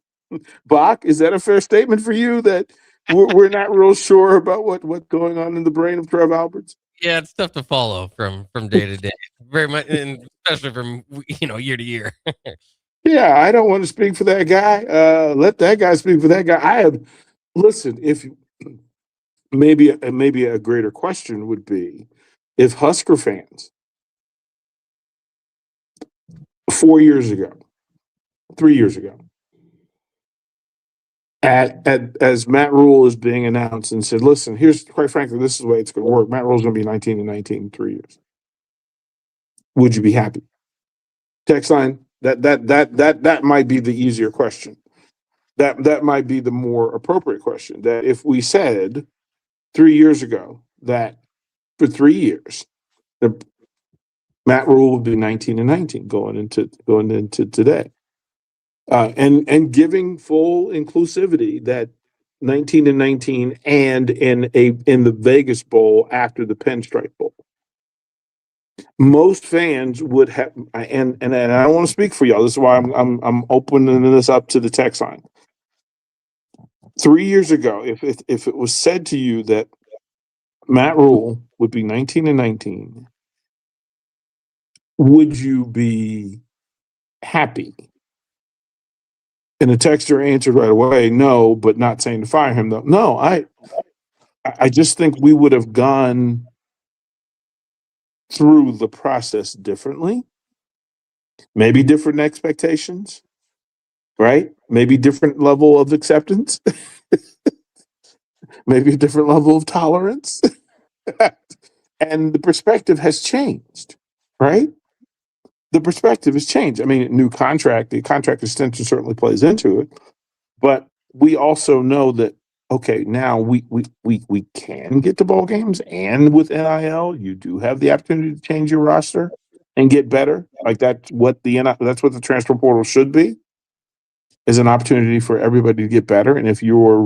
Speaker 3: Bach, is that a fair statement for you that we're not real sure about what's going on in the brain of Trev Alberts?
Speaker 2: Yeah, it's tough to follow from day to day, very much, and especially from year to year.
Speaker 3: Yeah, I don't want to speak for that guy. Let that guy speak for that guy. Listen. If maybe a greater question would be if Husker fans 4 years ago, 3 years ago, as Matt Rule is being announced and said, listen, here's, quite frankly, this is the way it's going to work. Matt Rule's going to be 19 and 19 in 3 years. Would you be happy? Text line, that might be the easier question. That might be the more appropriate question. That if we said 3 years ago that for 3 years, Matt Rule would be 19 and 19 going into today. And giving full inclusivity that 19 and 19 and in the Vegas Bowl after the Pinstripe Bowl. Most fans would have, and I don't want to speak for y'all. This is why I'm opening this up to the text line. 3 years ago, if it was said to you that Matt Rule would be 19 and 19, would you be happy? And the texter answered right away, no, but not saying to fire him though. No, I just think we would have gone through the process differently, maybe different expectations. right? Maybe different level of acceptance, maybe a different level of tolerance. And the perspective has changed, right? The perspective has changed. I mean, new contract, the contract extension certainly plays into it, but we also know that, okay, now we can get to bowl games, and with NIL, you do have the opportunity to change your roster and get better. Like that's what the transfer portal should be, is an opportunity for everybody to get better. And if you're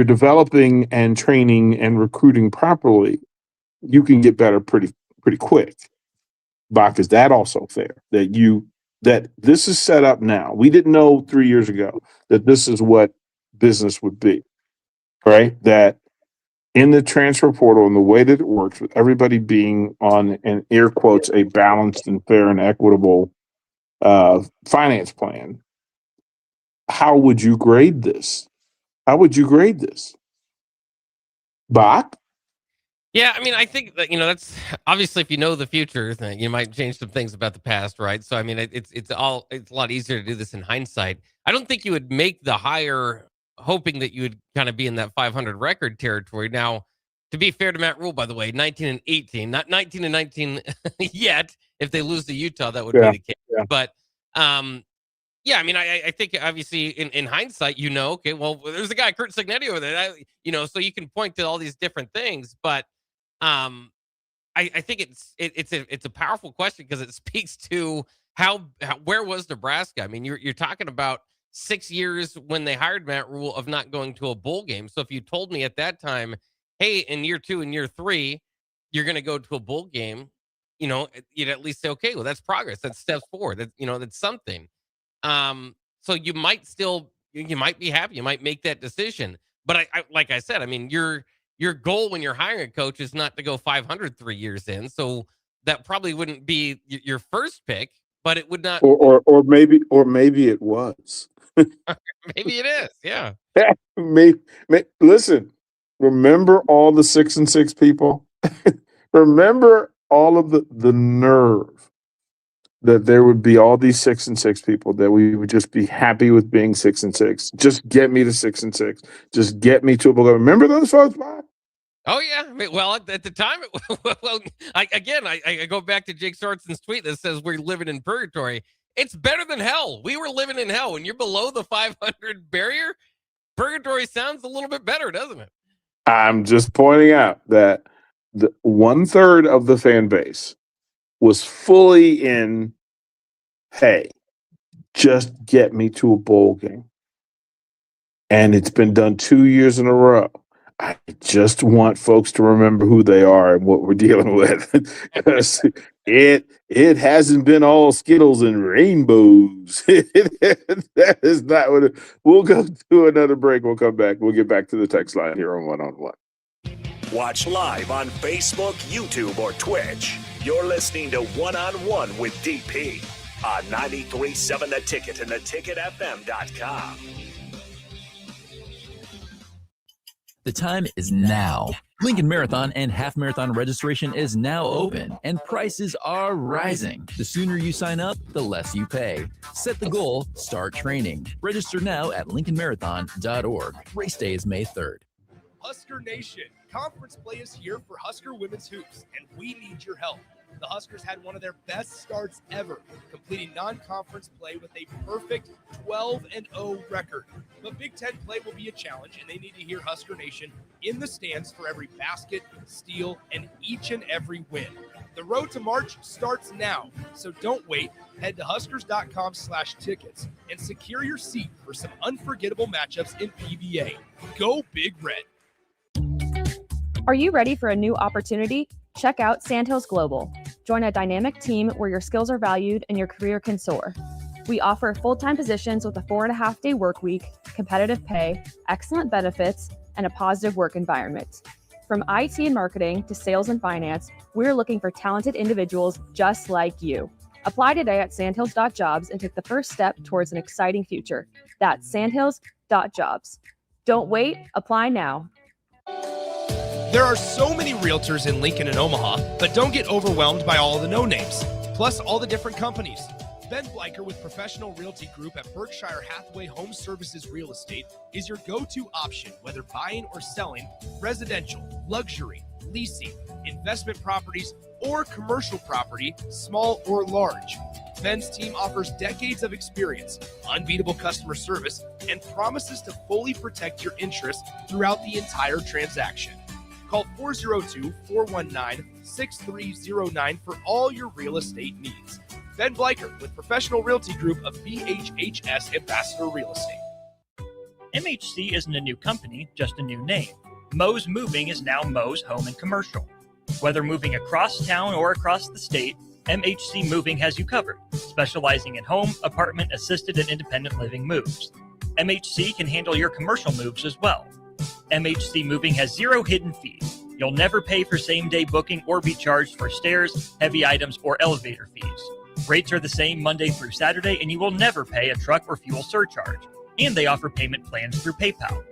Speaker 3: developing and training and recruiting properly, you can get better pretty quick. Bach, is that also fair? That this is set up now. We didn't know 3 years ago that this is what business would be, right? That in the transfer portal and the way that it works, with everybody being on, in air quotes, a balanced and fair and equitable finance plan, how would you grade this? Bach?
Speaker 2: Yeah, I mean, I think that, that's obviously, if you know the future, then you might change some things about the past, right? So, I mean, it's a lot easier to do this in hindsight. I don't think you would make the hire hoping that you would kind of be in that 500 record territory. Now, to be fair to Matt Rule, by the way, 19 and 18, not 19 and 19 yet. If they lose to Utah, that would be the case. Yeah. But, yeah, I mean, I think obviously in hindsight, okay, well, there's a guy, Curt Cignetti, over there, so you can point to all these different things, but I think it's a powerful question, because it speaks to where was Nebraska? I mean, you're talking about 6 years when they hired Matt Rule of not going to a bowl game. So if you told me at that time, hey, in year 2 and year 3, you're going to go to a bowl game, you'd at least say, okay, well, that's progress. That's steps forward. That's something. So you might be happy. You might make that decision. But I like I said, I mean, your goal when you're hiring a coach is not to go 500 3 years in. So that probably wouldn't be your first pick, but it would not.
Speaker 3: Or maybe it was.
Speaker 2: Maybe it is. Yeah.
Speaker 3: Listen, remember all the 6-6 people? Remember all of the nerve that there would be all these 6-6 people, that we would just be happy with being 6-6. Just get me to 6-6. Just get me to a bowl. Remember those folks, Bob?
Speaker 2: Oh yeah. I mean, well, at the time, I go back to Jake Sorensen's tweet that says we're living in purgatory. It's better than hell. We were living in hell. When you're below the 500 barrier, purgatory sounds a little bit better, doesn't it?
Speaker 3: I'm just pointing out that the 1/3 of the fan base was fully in, hey, just get me to a bowl game. And it's been done 2 years in a row. I just want folks to remember who they are and what we're dealing with. Because it hasn't been all Skittles and rainbows. That is not what it. We'll go to another break. We'll come back. We'll get back to the text line here on One on One.
Speaker 1: Watch live on Facebook, YouTube, or Twitch. You're listening to One on One with DP on 93.7 The Ticket and theticketfm.com.
Speaker 14: The time is now. Lincoln Marathon and Half Marathon registration is now open, and prices are rising. The sooner you sign up, the less you pay. Set the goal, start training. Register now at lincolnmarathon.org. Race day is May 3rd.
Speaker 15: Husker Nation, conference play is here for Husker women's hoops, and we need your help. The Huskers had one of their best starts ever, completing non-conference play with a perfect 12-0 record. But Big Ten play will be a challenge, and they need to hear Husker Nation in the stands for every basket, steal, and each and every win. The road to March starts now, so don't wait. Head to huskers.com/tickets and secure your seat for some unforgettable matchups in PVA. Go Big Red.
Speaker 10: Are you ready for a new opportunity? Check out Sandhills Global. Join a dynamic team where your skills are valued and your career can soar. We offer full-time positions with a 4.5-day work week, competitive pay, excellent benefits, and a positive work environment. From IT and marketing to sales and finance, we're looking for talented individuals just like you. Apply today at sandhills.jobs and take the first step towards an exciting future. That's sandhills.jobs. Don't wait, apply now.
Speaker 15: There are so many realtors in Lincoln and Omaha, but don't get overwhelmed by all the no-names, plus all the different companies. Ben Bleicher with Professional Realty Group at Berkshire Hathaway Home Services Real Estate is your go-to option, whether buying or selling residential, luxury, leasing, investment properties, or commercial property, small or large. Ben's team offers decades of experience, unbeatable customer service, and promises to fully protect your interests throughout the entire transaction. Call 402-419-6309 for all your real estate needs. Ben Bleicher with Professional Realty Group of BHHS Ambassador Real Estate.
Speaker 8: MHC isn't a new company, just a new name. Moe's Moving is now Moe's Home and Commercial. Whether moving across town or across the state, MHC Moving has you covered, specializing in home, apartment, assisted, and independent living moves. MHC can handle your commercial moves as well. MHC Moving has 0 hidden fees. You'll never pay for same-day booking or be charged for stairs, heavy items, or elevator fees. Rates are the same Monday through Saturday, and you will never pay a truck or fuel surcharge. And they offer payment plans through PayPal.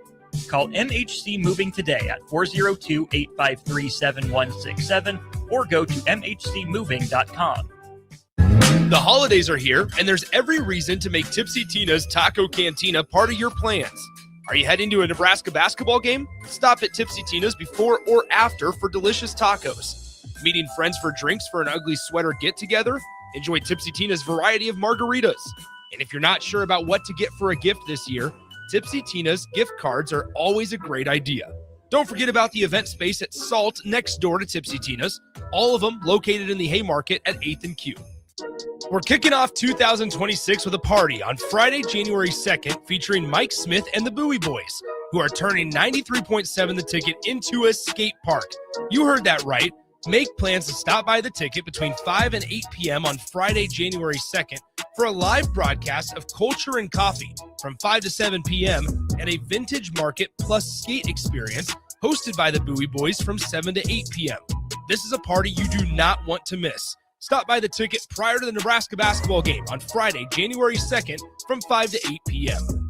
Speaker 8: Call MHC Moving today at 402-853-7167 or go to mhcmoving.com.
Speaker 15: The holidays are here, and there's every reason to make Tipsy Tina's Taco Cantina part of your plans. Are you heading to a Nebraska basketball game? Stop at Tipsy Tina's before or after for delicious tacos. Meeting friends for drinks for an ugly sweater get-together? Enjoy Tipsy Tina's variety of margaritas. And if you're not sure about what to get for a gift this year, Tipsy Tina's gift cards are always a great idea. Don't forget about the event space at Salt next door to Tipsy Tina's, all of them located in the Haymarket at 8th and Q. We're kicking off 2026 with a party on Friday, January 2nd, featuring Mike Smith and the Bowie Boys, who are turning 93.7 The Ticket into a skate park. You heard that right. Make plans to stop by The Ticket between 5 and 8 p.m. on Friday, January 2nd for a live broadcast of Culture and Coffee from 5 to 7 p.m. and a vintage market plus skate experience hosted by the Bowie Boys from 7 to 8 p.m. This is a party you do not want to miss. Stop by The Ticket prior to the Nebraska basketball game on Friday, January 2nd from 5 to 8 p.m.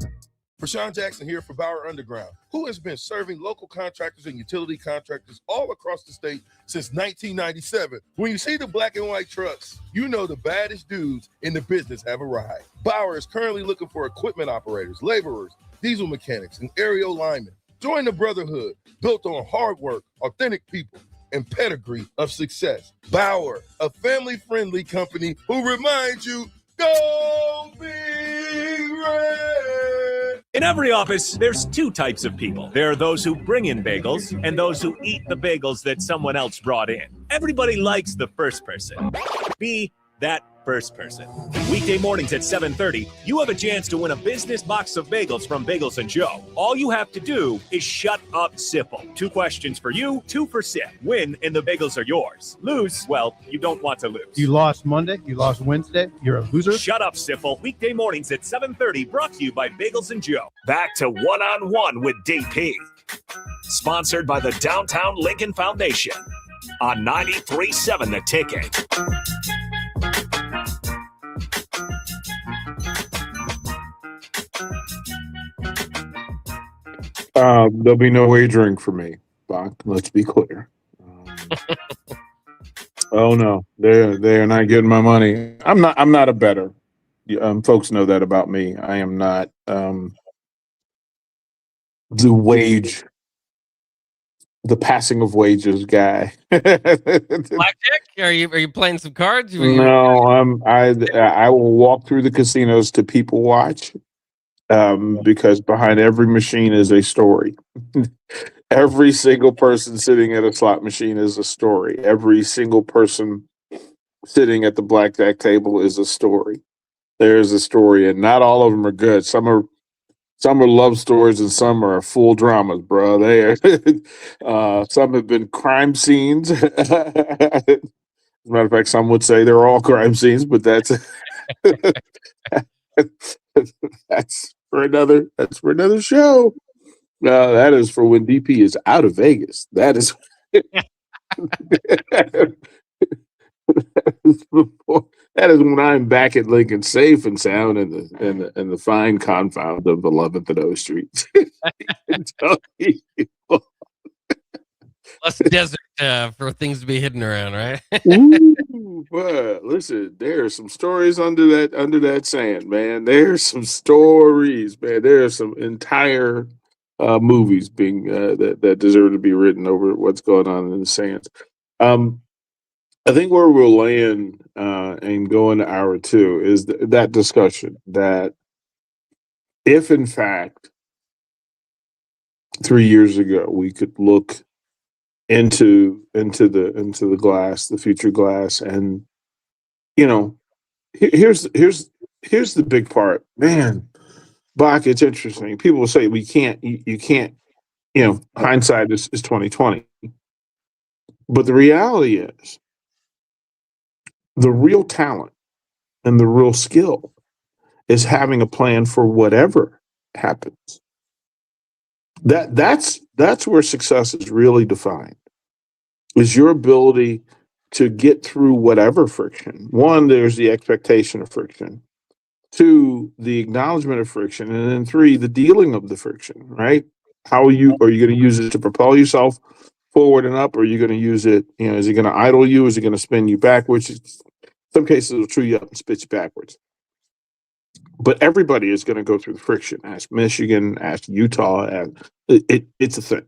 Speaker 12: Rashawn Jackson here for Bauer Underground, who has been serving local contractors and utility contractors all across the state since 1997. When you see the black and white trucks, you know the baddest dudes in the business have arrived. Bauer is currently looking for equipment operators, laborers, diesel mechanics, and aerial linemen. Join the brotherhood built on hard work, authentic people, and pedigree of success. Bauer, a family-friendly company who reminds you, go Big Red!
Speaker 1: In every office, there's 2 types of people. There are those who bring in bagels and those who eat the bagels that someone else brought in. Everybody likes the first person. Be that first person. Weekday mornings at 7:30, you have a chance to win a business box of bagels from Bagels & Joe. All you have to do is shut up, Sipple. 2 questions for you, 2 for Sip. Win, and the bagels are yours. Lose, well, you don't want to lose.
Speaker 16: You lost Monday, you lost Wednesday, you're a loser.
Speaker 1: Shut up, Sipple. Weekday mornings at 7:30, brought to you by Bagels & Joe. Back to One-on-One with DP. Sponsored by the Downtown Lincoln Foundation on 93.7 The Ticket.
Speaker 3: There'll be no wagering for me, Bach. Let's be clear. Oh no, they're not getting my money. I'm not a bettor. Folks know that about me. I am not the passing of wages guy.
Speaker 2: Blackjack? Are you playing some cards?
Speaker 3: No, I will walk through the casinos to people watch. Because behind every machine is a story. Every single person sitting at a slot machine is a story. Every single person sitting at the blackjack table is a story. There's a story, and not all of them are good. Some are love stories, and some are full dramas, bro. They are. Some have been crime scenes. As a matter of fact, some would say they're all crime scenes, but that's that's for another show. That is for when DP is out of Vegas. That is that is when I'm back at Lincoln, safe and sound in the fine confound of 11th and O Street.
Speaker 2: less desert for things to be hidden around, right?
Speaker 3: Ooh, but listen, there are some stories under that sand, man. There's some stories, man. There are some entire movies being that deserve to be written over what's going on in the sands. I think where we'll land and go into hour two is that discussion that if in fact 3 years ago we could look into the glass, the future glass, and here's the big part, man. Bach, it's interesting. People will say we can't, you can't, hindsight is 2020, but the reality is the real talent and the real skill is having a plan for whatever happens. That's where success is really defined, is your ability to get through whatever friction. One, there's the expectation of friction. Two, the acknowledgement of friction. And then three, the dealing of the friction, right? Are you going to use it to propel yourself forward and up? Or are you going to use it, is it going to idle you? Is it going to spin you backwards? In some cases, it'll chew you up and spit you backwards. But everybody is going to go through the friction. Ask Michigan, ask Utah. It's a thing.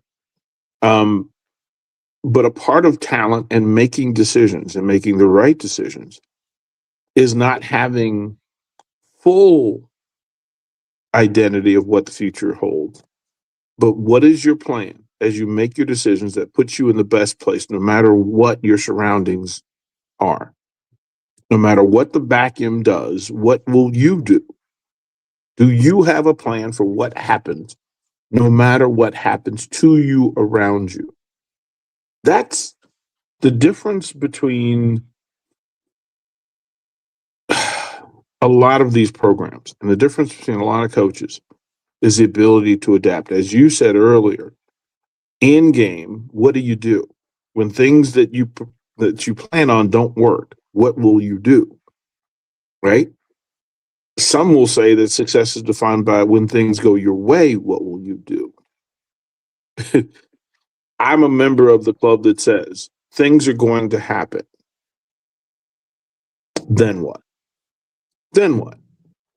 Speaker 3: But a part of talent and making decisions and making the right decisions is not having full identity of what the future holds. But what is your plan as you make your decisions that puts you in the best place, no matter what your surroundings are? No matter what the vacuum does, what will you do? Do you have a plan for what happens, no matter what happens to you around you? That's the difference between a lot of these programs, and the difference between a lot of coaches is the ability to adapt. As you said earlier, in game, what do you do when things that you plan on don't work? What will you do? Right? Some will say that success is defined by when things go your way, what will you do? I'm a member of the club that says things are going to happen. Then what? Then what?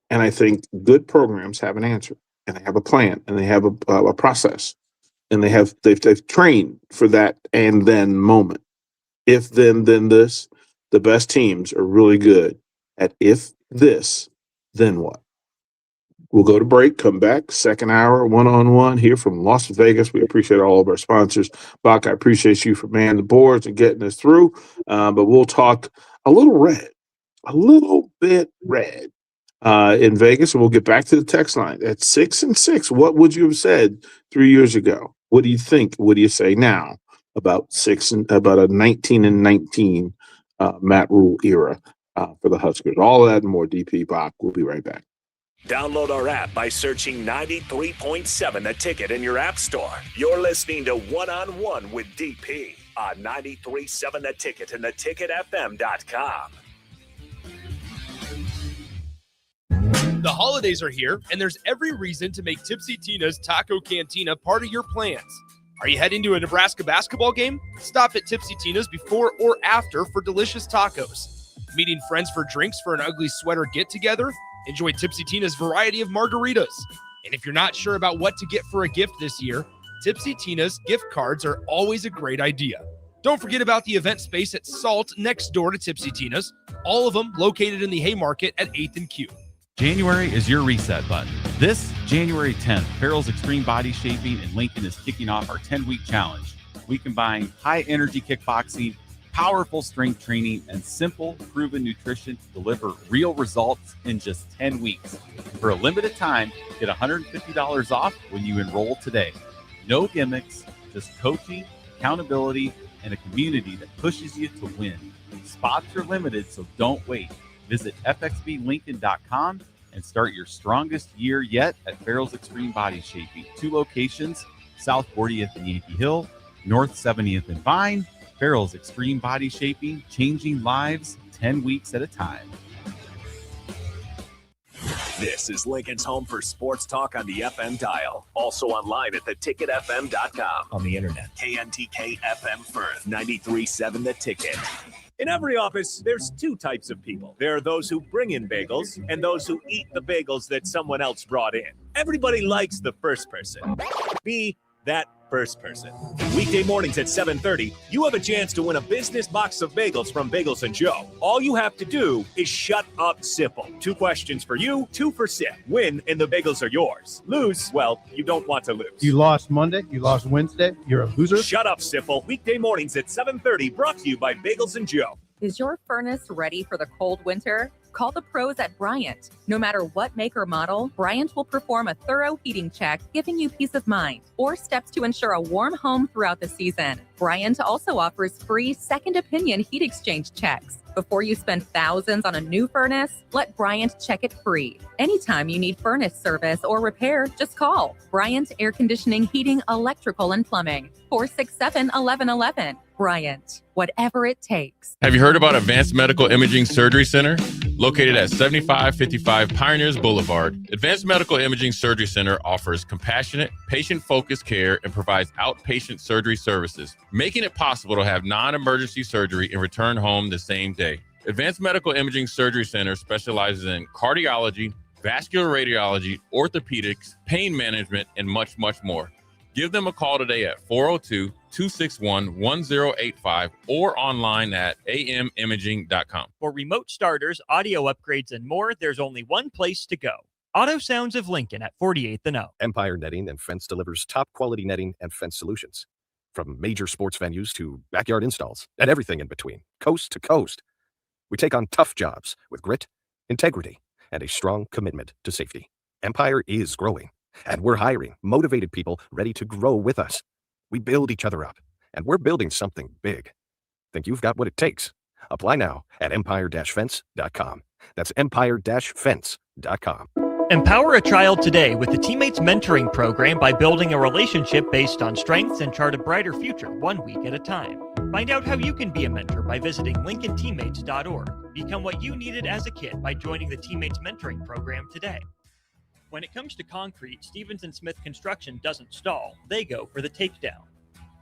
Speaker 3: And I think good programs have an answer, and they have a plan, and they have a process, and they've trained for that and then moment. If then this. The best teams are really good at if this, then what? We'll go to break, come back, second hour, one-on-one here from Las Vegas. We appreciate all of our sponsors. Bach, I appreciate you for manning the boards and getting us through. But we'll talk a little bit red in Vegas, and we'll get back to the text line. At 6-6, what would you have said 3 years ago? What do you think? What do you say now about a 19-19 Matt Rule era for the Huskers? All of that and more. DP Bach. We'll be right back.
Speaker 1: Download our app by searching 93.7 The Ticket in your app store. You're listening to One-on-One with DP on 93.7 The Ticket and theticketfm.com.
Speaker 15: The holidays are here, and there's every reason to make Tipsy Tina's Taco Cantina part of your plans. Are you heading to a Nebraska basketball game? Stop at Tipsy Tina's before or after for delicious tacos. Meeting friends for drinks for an ugly sweater get-together? Enjoy Tipsy Tina's variety of margaritas. And if you're not sure about what to get for a gift this year, Tipsy Tina's gift cards are always a great idea. Don't forget about the event space at Salt next door to Tipsy Tina's, all of them located in the Haymarket at 8th and Q.
Speaker 4: January is your reset button. This January 10th, Farrell's Extreme Body Shaping in Lincoln is kicking off our 10-week challenge. We combine high-energy kickboxing, powerful strength training, and simple, proven nutrition to deliver real results in just 10 weeks. For a limited time, get $150 off when you enroll today. No gimmicks, just coaching, accountability, and a community that pushes you to win. Spots are limited, so don't wait. Visit fxblincoln.com and start your strongest year yet at Farrell's Extreme Body Shaping. 2 locations, South 40th and Yankee Hill, North 70th and Vine. Farrell's Extreme Body Shaping, changing lives 10 weeks at a time.
Speaker 1: This is Lincoln's home for sports talk on the FM dial. Also online at theticketfm.com.
Speaker 8: On the internet.
Speaker 1: KNTK FM Firth, 93.7 The Ticket. In every office, there's two types of people. There are those who bring in bagels and those who eat the bagels that someone else brought in. Everybody likes the first person. Be that first person. Weekday mornings at 7:30, you have a chance to win a business box of bagels from Bagels and Joe. All you have to do is shut up, Sipple. 2 questions for you, 2 for Sip. Win, and the bagels are yours. Lose, well, you don't want to lose.
Speaker 16: You lost Monday. You lost Wednesday. You're a loser.
Speaker 1: Shut up, Sipple. Weekday mornings at 7:30, brought to you by Bagels and Joe.
Speaker 13: Is your furnace ready for the cold winter? Call the pros at Bryant. No matter what make or model, Bryant will perform a thorough heating check, giving you peace of mind, or steps to ensure a warm home throughout the season. Bryant also offers free second opinion heat exchange checks. Before you spend thousands on a new furnace, let Bryant check it free. Anytime you need furnace service or repair, just call Bryant Air Conditioning, Heating, Electrical, and Plumbing, 467-1111. Bryant, whatever it takes.
Speaker 17: Have you heard about Advanced Medical Imaging Surgery Center? Located at 7555 Pioneers Boulevard, Advanced Medical Imaging Surgery Center offers compassionate, patient-focused care and provides outpatient surgery services, making it possible to have non-emergency surgery and return home the same day. Advanced Medical Imaging Surgery Center specializes in cardiology, vascular radiology, orthopedics, pain management, and much, much more. Give them a call today at 402-261-1085 or online at amimaging.com.
Speaker 8: For remote starters, audio upgrades, and more, there's only one place to go. Auto Sounds of Lincoln at 48th and O.
Speaker 18: Empire Netting and Fence delivers top quality netting and fence solutions. From major sports venues to backyard installs and everything in between, coast to coast. We take on tough jobs with grit, integrity, and a strong commitment to safety. Empire is growing, and we're hiring motivated people ready to grow with us. We build each other up, and we're building something big. Think you've got what it takes? Apply now at empire-fence.com. That's empire-fence.com.
Speaker 8: Empower a child today with the Teammates Mentoring Program by building a relationship based on strengths and chart a brighter future 1 week at a time. Find out how you can be a mentor by visiting lincolnteammates.org. Become what you needed as a kid by joining the Teammates Mentoring Program today. When it comes to concrete, Stevens & Smith Construction doesn't stall, they go for the takedown.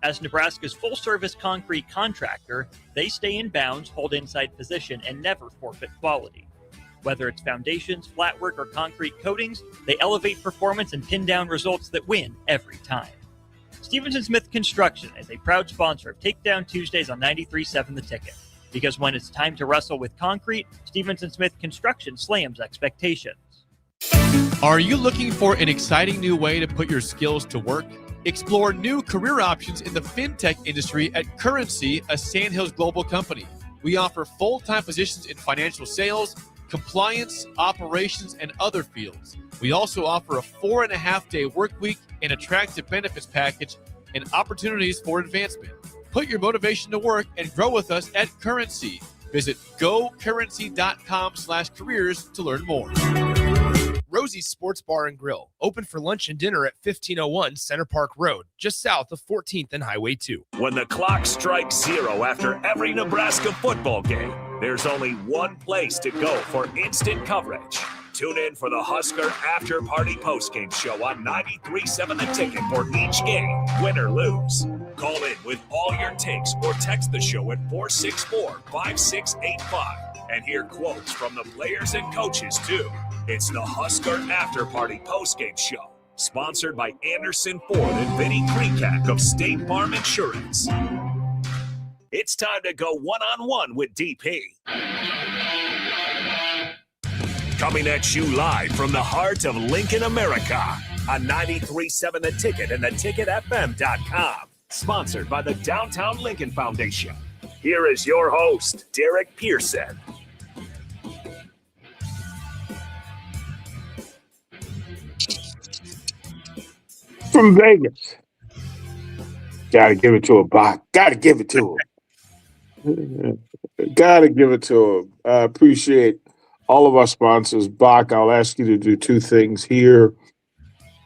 Speaker 8: As Nebraska's full-service concrete contractor, they stay in bounds, hold inside position, and never forfeit quality. Whether it's foundations, flatwork, or concrete coatings, they elevate performance and pin down results that win every time. Stevens & Smith Construction is a proud sponsor of Takedown Tuesdays on 93.7 The Ticket. Because when it's time to wrestle with concrete, Stevens & Smith Construction slams expectations.
Speaker 9: Are you looking for an exciting new way to put your skills to work? Explore new career options in the fintech industry at Currency, a Sandhills Global company. We offer full-time positions in financial sales, compliance, operations, and other fields. We also offer a 4.5-day work week, an attractive benefits package, and opportunities for advancement. Put your motivation to work and grow with us at Currency. Visit gocurrency.com/careers to learn more.
Speaker 15: Rosie's Sports Bar and Grill, open for lunch and dinner at 1501 Center Park Road, just south of 14th and Highway 2.
Speaker 1: When the clock strikes 0 after every Nebraska football game, there's only one place to go for instant coverage. Tune in for the Husker After Party Postgame Show on 93.7 The Ticket for each game, win or lose. Call in with all your takes or text the show at 464-5685 and hear quotes from the players and coaches, too. It's the Husker After Party Postgame Show, sponsored by Anderson Ford and Vinny Krikak of State Farm Insurance. It's time to go one-on-one with DP. Coming at you live from the heart of Lincoln, America, on 93.7 The Ticket and theticketfm.com. Sponsored by the Downtown Lincoln Foundation. Here is your host, Derek Pearson.
Speaker 3: From Vegas. Gotta give it to him, Bach. Gotta give it to him. Gotta give it to him. I appreciate all of our sponsors. Bach, I'll ask you to do two things here.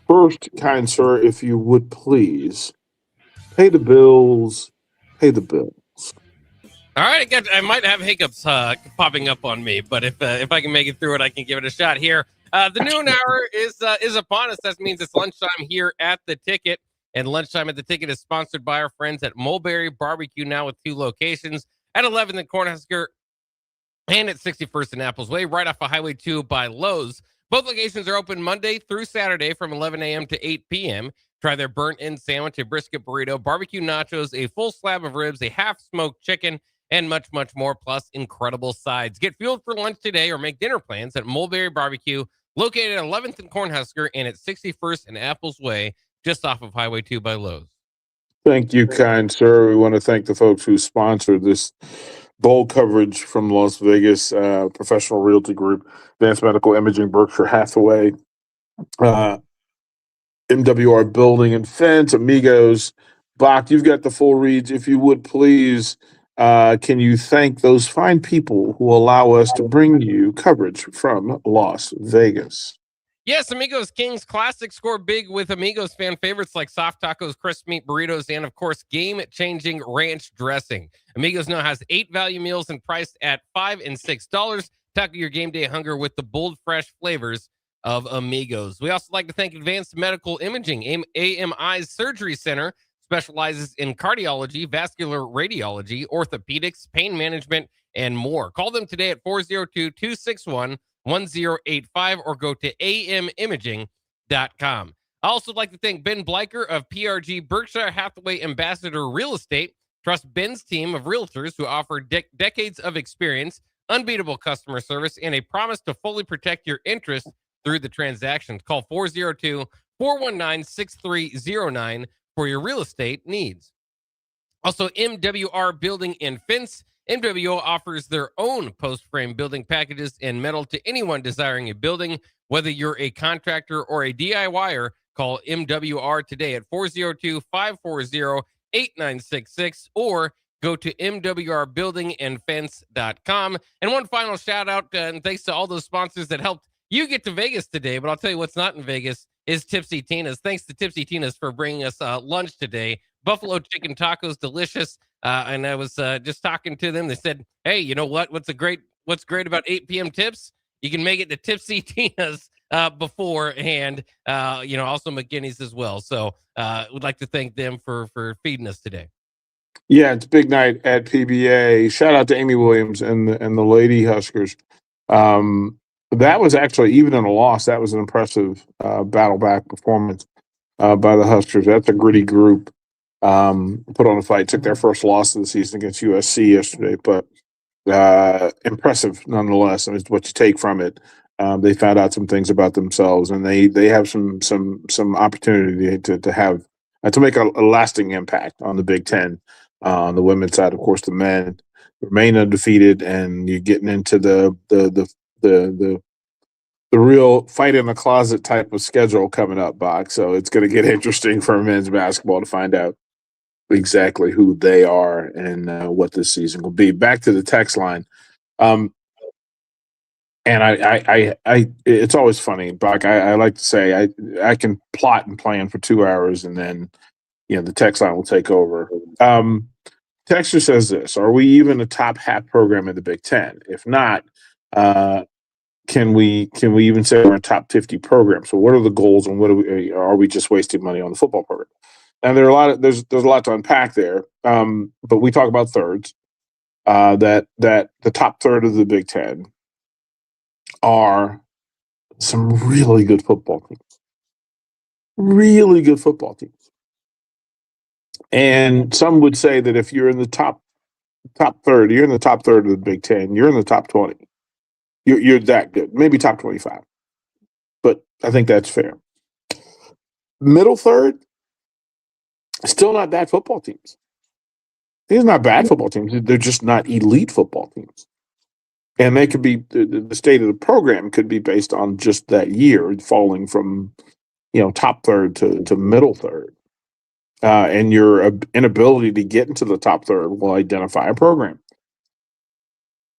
Speaker 3: First, kind sir, if you would please, pay the bills. Pay the bills.
Speaker 2: All right, I might have hiccups popping up on me, but if I can make it through it, I can give it a shot here. The noon hour is upon us. That means it's lunchtime here at the Ticket. And lunchtime at the Ticket is sponsored by our friends at Mulberry Barbecue, now with 2 locations at 11th and Cornhusker and at 61st and Apples Way, right off of Highway 2 by Lowe's. Both locations are open Monday through Saturday from 11 a.m. to 8 p.m. Try their burnt-in sandwich, a brisket burrito, barbecue nachos, a full slab of ribs, a half-smoked chicken, and much, much more, plus incredible sides. Get fueled for lunch today or make dinner plans at Mulberry Barbecue, located at 11th and Cornhusker and at 61st and Apples Way, just off of Highway 2 by Lowe's.
Speaker 3: Thank you, kind sir. We want to thank the folks who sponsored this bold coverage from Las Vegas, Professional Realty Group, Advanced Medical Imaging, Berkshire Hathaway, MWR Building and Fence, Amigos. Bach, you've got the full reads. If you would please, can you thank those fine people who allow us to bring you coverage from Las Vegas?
Speaker 2: Yes, Amigos Kings Classic. Score big with Amigos fan favorites like soft tacos, crisp meat burritos, and of course, game-changing ranch dressing. Amigos now has 8 value meals and priced at $5 and $6. Tackle your game day hunger with the bold, fresh flavors of Amigos. We also like to thank Advanced Medical Imaging. AMI's Surgery Center specializes in cardiology, vascular radiology, orthopedics, pain management, and more. Call them today at 402-261-1085 or go to amimaging.com. I also like to thank Ben Bleicher of PRG Berkshire Hathaway Ambassador Real Estate. Trust Ben's team of realtors who offer decades of experience, unbeatable customer service, and a promise to fully protect your interests through the transaction. Call 402-419-6309 for your real estate needs. Also, MWR Building and Fence. MWO offers their own post-frame building packages and metal to anyone desiring a building. Whether you're a contractor or a DIYer, call MWR today at 402-540-8966 or go to mwrbuildingandfence.com. And one final shout out, and thanks to all those sponsors that helped you get to Vegas today, but I'll tell you what's not in Vegas is Tipsy Tina's. Thanks to Tipsy Tina's for bringing us lunch today. Buffalo chicken tacos, delicious. And I was just talking to them. They said, hey, you know what? What's great about 8 p.m. tips? You can make it to Tipsy Tina's beforehand, also McGinney's as well. So would like to thank them for feeding us today.
Speaker 3: Yeah, it's big night at PBA. Shout out to Amy Williams and the Lady Huskers. That was actually, even in a loss, that was an impressive battle back performance by the Huskers. That's a gritty group. Put on a fight, took their first loss of the season against USC yesterday, but impressive nonetheless. I mean, what you take from it. They found out some things about themselves, and they have some opportunity to make a lasting impact on the Big Ten. On the women's side, of course, the men remain undefeated, and you're getting into the real fight in the closet type of schedule coming up, Bach. So it's going to get interesting for men's basketball to find out exactly who they are and what this season will be. Back to the text line. And I it's always funny, Bach. I like to say I can plot and plan for 2 hours, and then the text line will take over. Texter says this: are we even a top half program in the Big Ten? If not, can we even say we're a top 50 program? So what are the goals, and are we just wasting money on the football program? And there's a lot to unpack there. But we talk about thirds. That the top third of the Big Ten are some really good football teams. Really good football teams. And some would say that if you're in the top third, you're in the top third of the Big Ten, you're in the top 20. You're that good, maybe top 25. But I think that's fair. Middle third, still not bad football teams. These are not bad football teams. They're just not elite football teams. And they could be, the state of the program could be based on just that year, falling from, top third to middle third. And your inability to get into the top third will identify a program.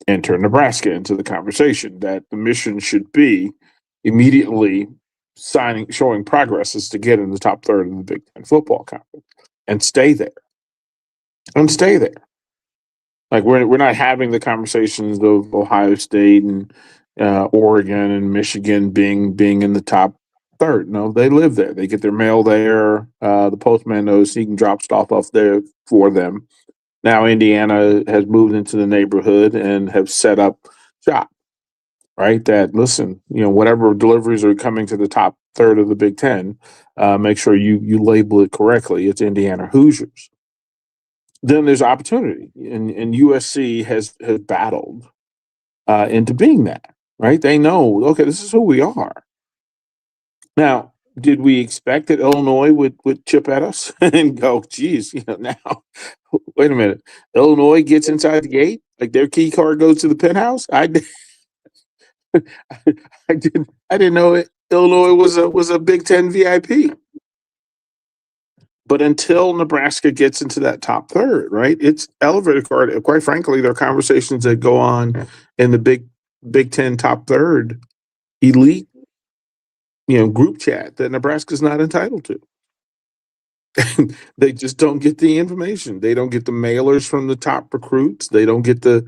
Speaker 3: Enter Nebraska into the conversation that the mission should be immediately showing progress is to get in the top third of the Big Ten football conference and stay there. Like we're not having the conversations of Ohio State and Oregon and Michigan being in the top third. No, they live there. They get their mail there. The postman knows he can drop stuff off there for them. Now Indiana has moved into the neighborhood and have set up shop. Right, that listen, whatever deliveries are coming to the top third of the Big Ten, make sure you label it correctly. It's Indiana Hoosiers. Then there's opportunity, and USC has battled into being that. Right, they know, okay, this is who we are. Now, did we expect that Illinois would chip at us and go, geez, now, wait a minute, Illinois gets inside the gate, like their key card goes to the penthouse? I didn't know Illinois was a Big Ten VIP. But until Nebraska gets into that top third, right? It's elevator card. Quite frankly, there are conversations that go on in the Big Ten top third elite, group chat that Nebraska's not entitled to. They just don't get the information. They don't get the mailers from the top recruits. They don't get the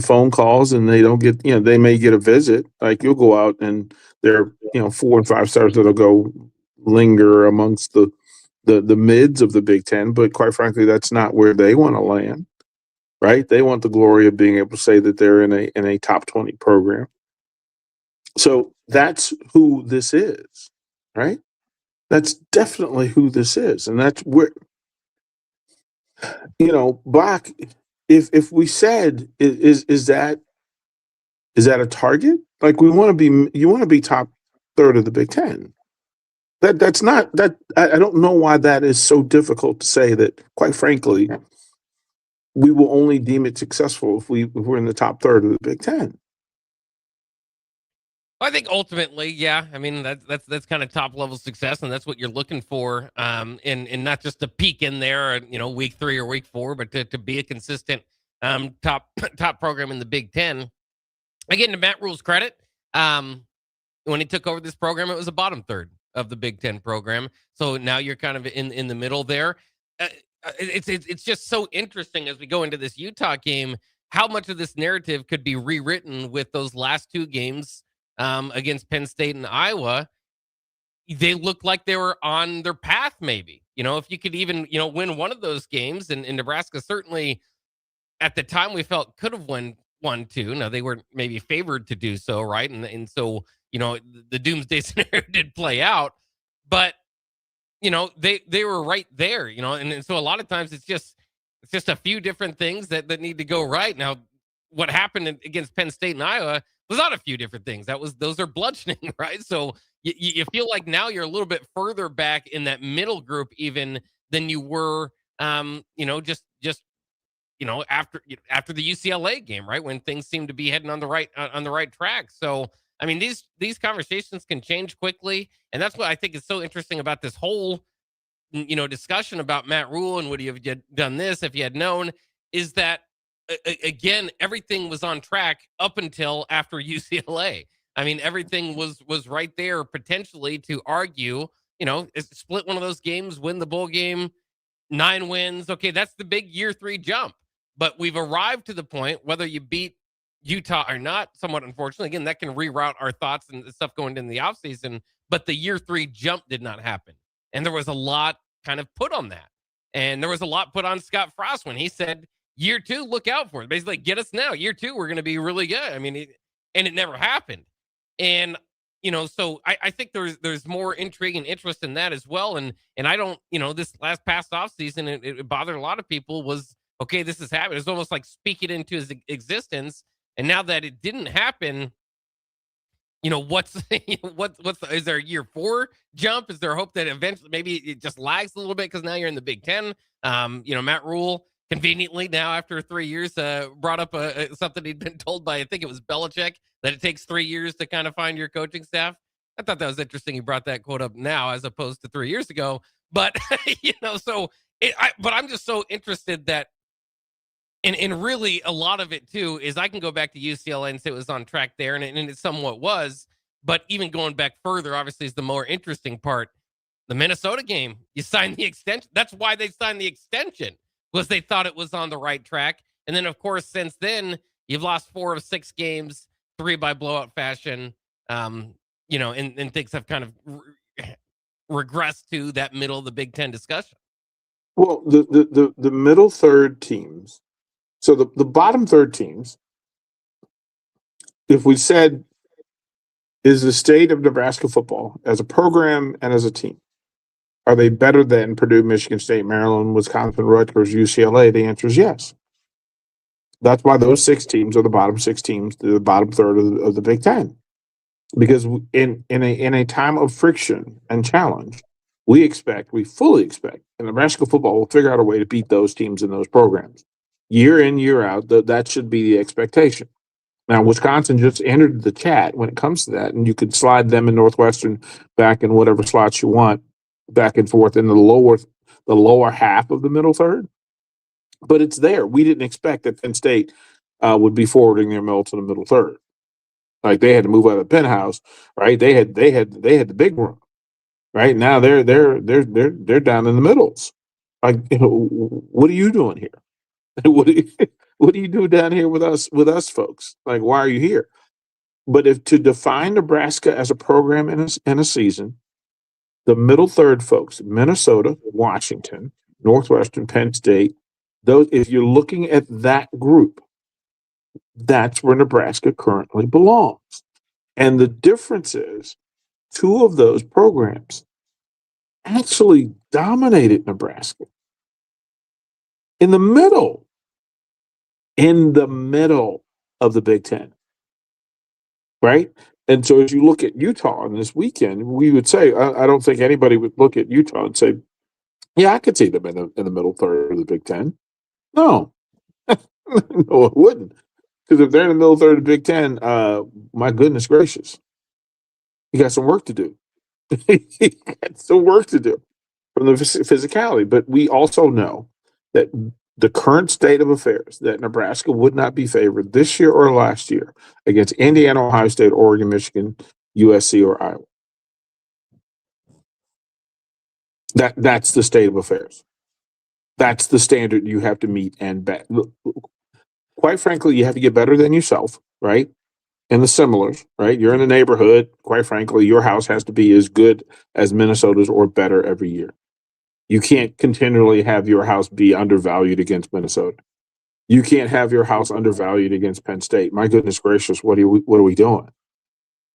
Speaker 3: phone calls, and they don't get, they may get a visit. Like you'll go out and there are 4 and 5 stars that'll go linger amongst the mids of the Big Ten, but quite frankly, that's not where they want to land, right? They want the glory of being able to say that they're in a top 20 program. So that's who this is, right? That's definitely who this is, and that's where, Bach. If we said is that a target? Like you want to be top third of the Big Ten. That's not that. I don't know why that is so difficult to say. That quite frankly, we will only deem it successful if we're in the top third of the Big Ten.
Speaker 2: I think ultimately, yeah. I mean, that's kind of top level success, and that's what you're looking for. And not just to peak in there, week 3 or week 4, but to be a consistent top program in the Big Ten. Again, to Matt Rule's credit, when he took over this program, it was a bottom third of the Big Ten program. So now you're kind of in the middle there. It's just so interesting as we go into this Utah game, how much of this narrative could be rewritten with those last 2 games. Against Penn State and Iowa, they looked like they were on their path, maybe. If you could even, win one of those games, and Nebraska certainly, at the time, we felt could have won 2. Now, they weren't maybe favored to do so, right? And so, the doomsday scenario did play out. But, they were right there, and so a lot of times it's just a few different things that need to go right. Now, what happened against Penn State and Iowa was not a few different things. Those are bludgeoning, right? So you feel like now you're a little bit further back in that middle group even than you were, just after the UCLA game, right? When things seem to be heading on the right track. So I mean, these conversations can change quickly, and that's what I think is so interesting about this whole, discussion about Matt Rule and would he have done this if he had known, is that. Again, everything was on track up until after UCLA. I mean, everything was right there potentially to argue, split one of those games, win the bowl game, 9 wins. Okay, that's the big year 3 jump. But we've arrived to the point, whether you beat Utah or not, somewhat unfortunately, again, that can reroute our thoughts and stuff going into the offseason. But the year 3 jump did not happen. And there was a lot kind of put on that. And there was a lot put on Scott Frost when he said, year 2, look out for it. Basically, get us now. Year 2, we're going to be really good. I mean, it never happened. And, so I think there's more intrigue and interest in that as well. And I don't, this past offseason, it bothered a lot of people was, okay, this is happening. It's almost like speak it into his existence. And now that it didn't happen, is there a year 4 jump? Is there hope that eventually maybe it just lags a little bit because now you're in the Big Ten? Matt Rule, conveniently now after 3 years, brought up something he'd been told by, I think it was Belichick, that it takes 3 years to kind of find your coaching staff. I thought that was interesting. He brought that quote up now as opposed to 3 years ago. But, but I'm just so interested that, and really a lot of it too, is I can go back to UCLA and say it was on track there, and it somewhat was. But even going back further, obviously, is the more interesting part. The Minnesota game, you signed the extension. That's why they signed the extension. Was they thought it was on the right track. And then, of course, since then, you've lost 4 of 6 games, 3 by blowout fashion. And things have kind of regressed to that middle of the Big Ten discussion.
Speaker 3: Well, the middle third teams, so the bottom third teams, if we said, is the state of Nebraska football as a program and as a team, are they better than Purdue, Michigan State, Maryland, Wisconsin, Rutgers, UCLA? The answer is yes. That's why those 6 teams are the bottom 6 teams, the bottom third of the Big Ten. Because in a time of friction and challenge, we fully expect, and Nebraska football will figure out a way to beat those teams in those programs. Year in, year out, that should be the expectation. Now, Wisconsin just entered the chat when it comes to that, and you could slide them and Northwestern back in whatever slots you want, back and forth in the lower half of the middle third. But it's there. We didn't expect that Penn State would be forwarding their middle to the middle third. Like they had to move out of the penthouse, right? They had the big room, right? Now they're down in the middles. Like, what are you doing here? What do you do down here with us folks? Like, why are you here? But if to define Nebraska as a program in a season, the middle third folks, Minnesota, Washington, Northwestern, Penn State, those, if you're looking at that group, that's where Nebraska currently belongs. And the difference is 2 of those programs actually dominated Nebraska. In the middle of the Big Ten, right? And so as you look at Utah in this weekend, we would say, I don't think anybody would look at Utah and say, yeah, I could see them in the middle third of the Big Ten. No, no, it wouldn't. Because if they're in the middle third of the Big Ten, my goodness gracious, you got some work to do. You got some work to do from the physicality. But we also know that the current state of affairs, that Nebraska would not be favored this year or last year against Indiana, Ohio State, Oregon, Michigan, USC, or Iowa. That's the state of affairs. That's the standard you have to meet and bet. Quite frankly, you have to get better than yourself, right? And the similars, right? You're in the neighborhood. Quite frankly, your house has to be as good as Minnesota's or better every year. You can't continually have your house be undervalued against Minnesota. You can't have your house undervalued against Penn State. My goodness gracious, what are we doing?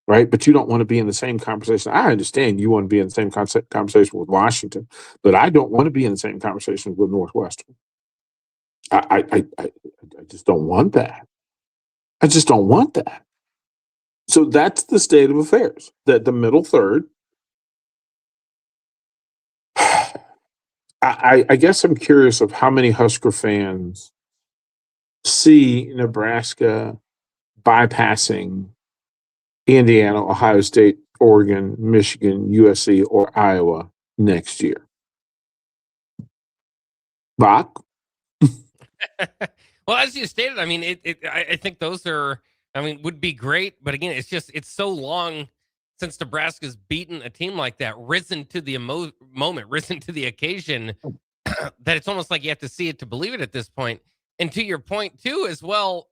Speaker 3: Right? But you don't want to be in the same conversation. I understand you want to be in the same conversation with Washington, but I don't want to be in the same conversation with Northwestern. I just don't want that. I just don't want that. So that's the state of affairs. That the middle third. I guess I'm curious of how many Husker fans see Nebraska bypassing Indiana, Ohio State, Oregon, Michigan, USC, or Iowa next year. Bach?
Speaker 2: Well, as you stated, I mean, I think those are, would be great. But again, it's so long since Nebraska's beaten a team like that, risen to the moment, risen to the occasion, that it's almost like you have to see it to believe it at this point. And to your point too, as well,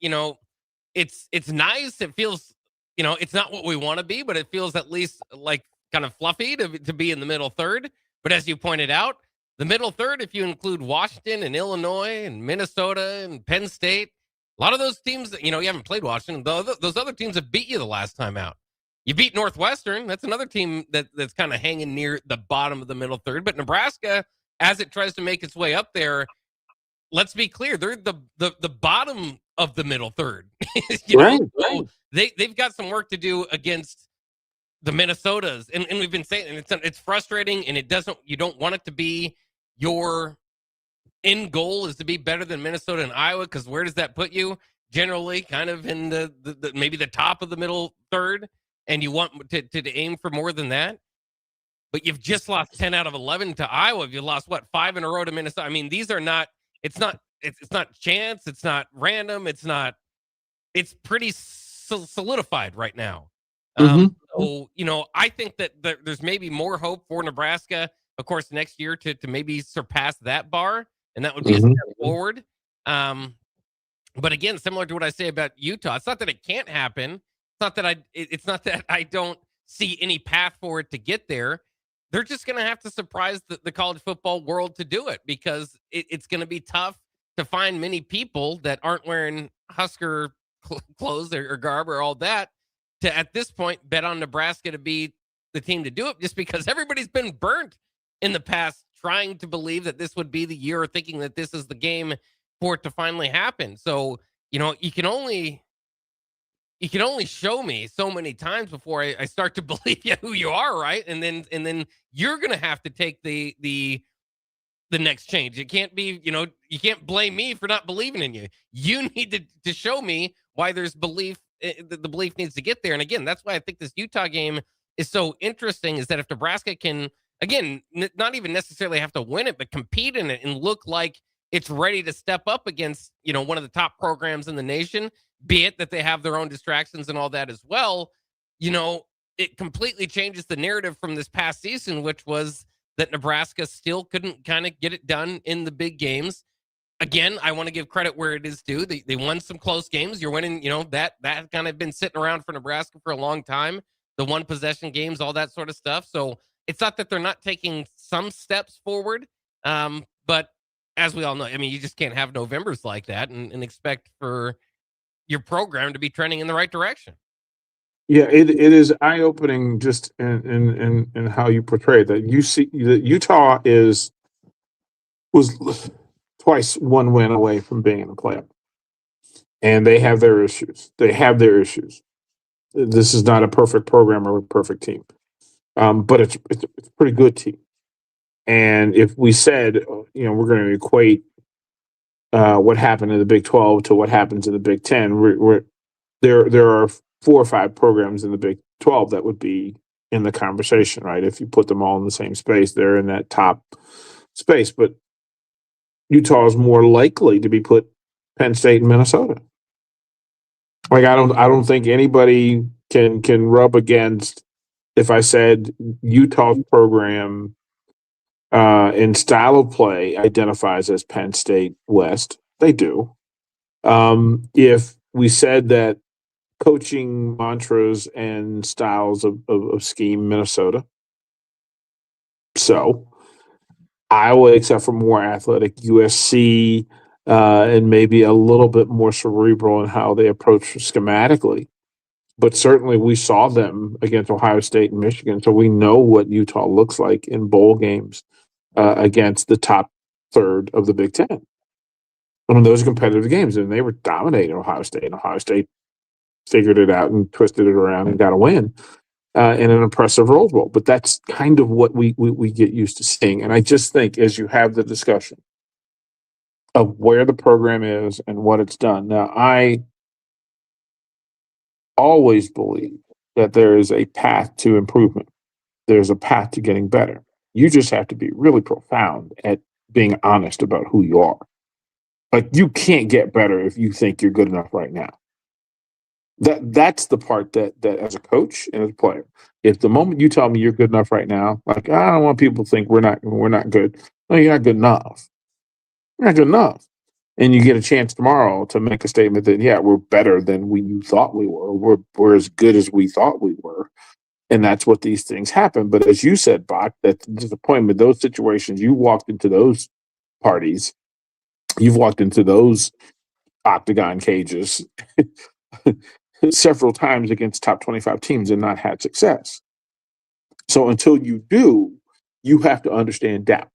Speaker 2: it's nice. It feels, it's not what we want to be, but it feels at least like kind of fluffy to be in the middle third. But as you pointed out, the middle third, if you include Washington and Illinois and Minnesota and Penn State, a lot of those teams that, you haven't played Washington, those other teams have beat you the last time out. You beat Northwestern. That's another team that's kind of hanging near the bottom of the middle third. But Nebraska, as it tries to make its way up there, let's be clear, they're the bottom of the middle third.
Speaker 3: Right.
Speaker 2: So they've got some work to do against the Minnesotas. And we've been saying, and it's frustrating, and you don't want it to be your end goal is to be better than Minnesota and Iowa, because where does that put you? Generally kind of in the maybe the top of the middle third. And you want to aim for more than that, but you've just lost 10 out of 11 to Iowa. You lost 5 in a row to Minnesota. I mean, these are not. It's not chance. It's not random. It's pretty solidified right now. So I think that there's maybe more hope for Nebraska, of course, next year to maybe surpass that bar, and that would be a step forward. But again, similar to what I say about Utah, it's not that it can't happen. not that I don't see any path for it to get there. They're just going to have to surprise the college football world to do it, because it's going to be tough to find many people that aren't wearing Husker clothes or garb or all that to, at this point, bet on Nebraska to be the team to do it, just because everybody's been burnt in the past trying to believe that this would be the year, or thinking that this is the game for it to finally happen. So, you can only show me so many times before I start to believe who you are, right? And then you're gonna have to take the next change. It can't be, you can't blame me for not believing in you. You need to show me why there's belief. The belief needs to get there. And again, that's why I think this Utah game is so interesting, is that if Nebraska can, again, not even necessarily have to win it, but compete in it and look like it's ready to step up against, one of the top programs in the nation, be it that they have their own distractions and all that as well, it completely changes the narrative from this past season, which was that Nebraska still couldn't kind of get it done in the big games. Again, I want to give credit where it is due. They won some close games. You're winning, that kind of been sitting around for Nebraska for a long time. The one possession games, all that sort of stuff. So it's not that they're not taking some steps forward. But as we all know, you just can't have Novembers like that and expect for your program to be trending in the right direction.
Speaker 3: Yeah, it is eye-opening just in how you portray that. You see that Utah was twice one win away from being in the playoff, and they have their issues. This is not a perfect program or a perfect team, but it's a pretty good team. And if we said, we're going to equate what happened in the Big 12 to what happens in the Big 10, there are 4 or 5 programs in the Big 12 that would be in the conversation, right? If you put them all in the same space, they're in that top space. But Utah is more likely to be put Penn State and Minnesota. Like, I don't think anybody can rub against if I said Utah's program in style of play identifies as Penn State West. They do. If we said that coaching mantras and styles of scheme, Minnesota. So Iowa, except for more athletic, USC, and maybe a little bit more cerebral in how they approach schematically. But certainly we saw them against Ohio State and Michigan, so we know what Utah looks like in bowl games against the top third of the Big Ten. Those are competitive games, and they were dominating Ohio State, and Ohio State figured it out and twisted it around and got a win in an impressive Rose Bowl. But that's kind of what we get used to seeing. And I just think as you have the discussion of where the program is and what it's done. Now, I always believe that there is a path to improvement. There's a path to getting better. You just have to be really profound at being honest about who you are. Like, you can't get better if you think you're good enough right now. That's the part that as a coach and as a player, if the moment you tell me you're good enough right now, like, I don't want people to think we're not good. No, you're not good enough. You're not good enough. And you get a chance tomorrow to make a statement that, yeah, we're better than you thought we were. We're as good as we thought we were. And that's what these things happen. But as you said, Bach, that's the disappointment. Those situations, you walked into those parties, you've walked into those octagon cages several times against top 25 teams and not had success. So until you do, you have to understand doubt.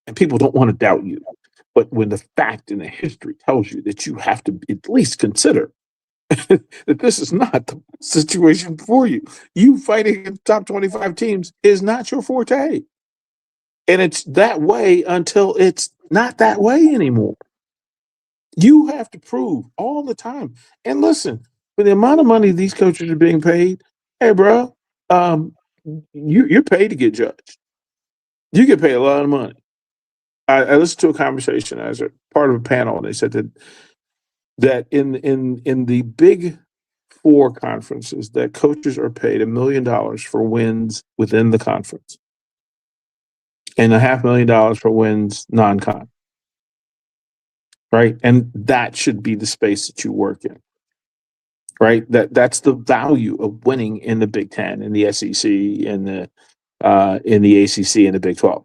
Speaker 3: And people don't want to doubt you. But when the fact and the history tells you that you have to at least consider that this is not the situation for you. You fighting against top 25 teams is not your forte. And it's that way until it's not that way anymore. You have to prove all the time. And listen, for the amount of money these coaches are being paid, hey, bro, you're paid to get judged. You get paid a lot of money. I listened to a conversation as a part of a panel, and they said that in the Big Four conferences, that coaches are paid $1 million for wins within the conference, and $500,000 for wins non-con. Right, and that should be the space that you work in. right? That's the value of winning in the Big Ten, in the SEC, in the ACC, and the Big 12.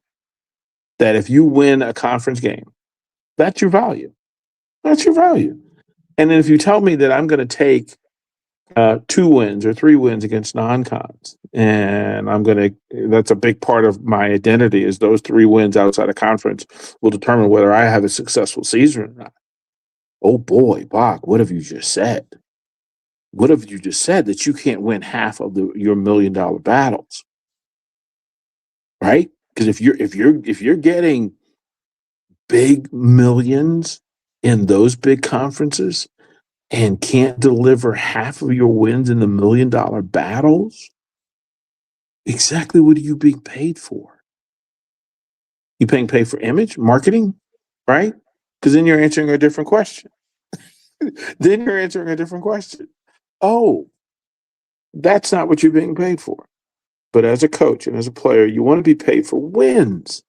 Speaker 3: That if you win a conference game, that's your value. That's your value. And then if you tell me that I'm going to take 2 wins or 3 wins against non-cons, and that's a big part of my identity, is those 3 wins outside of conference will determine whether I have a successful season or not. Oh boy, Bach, what have you just said? What have you just said? That you can't win half of your $1 million battles, right? Because if you're getting big millions in those big conferences and can't deliver half of your wins in the $1 million battles, exactly what are you being paid for? You being paid for image, marketing, right? Because then you're answering a different question. Oh, that's not what you're being paid for. But as a coach and as a player, you want to be paid for wins.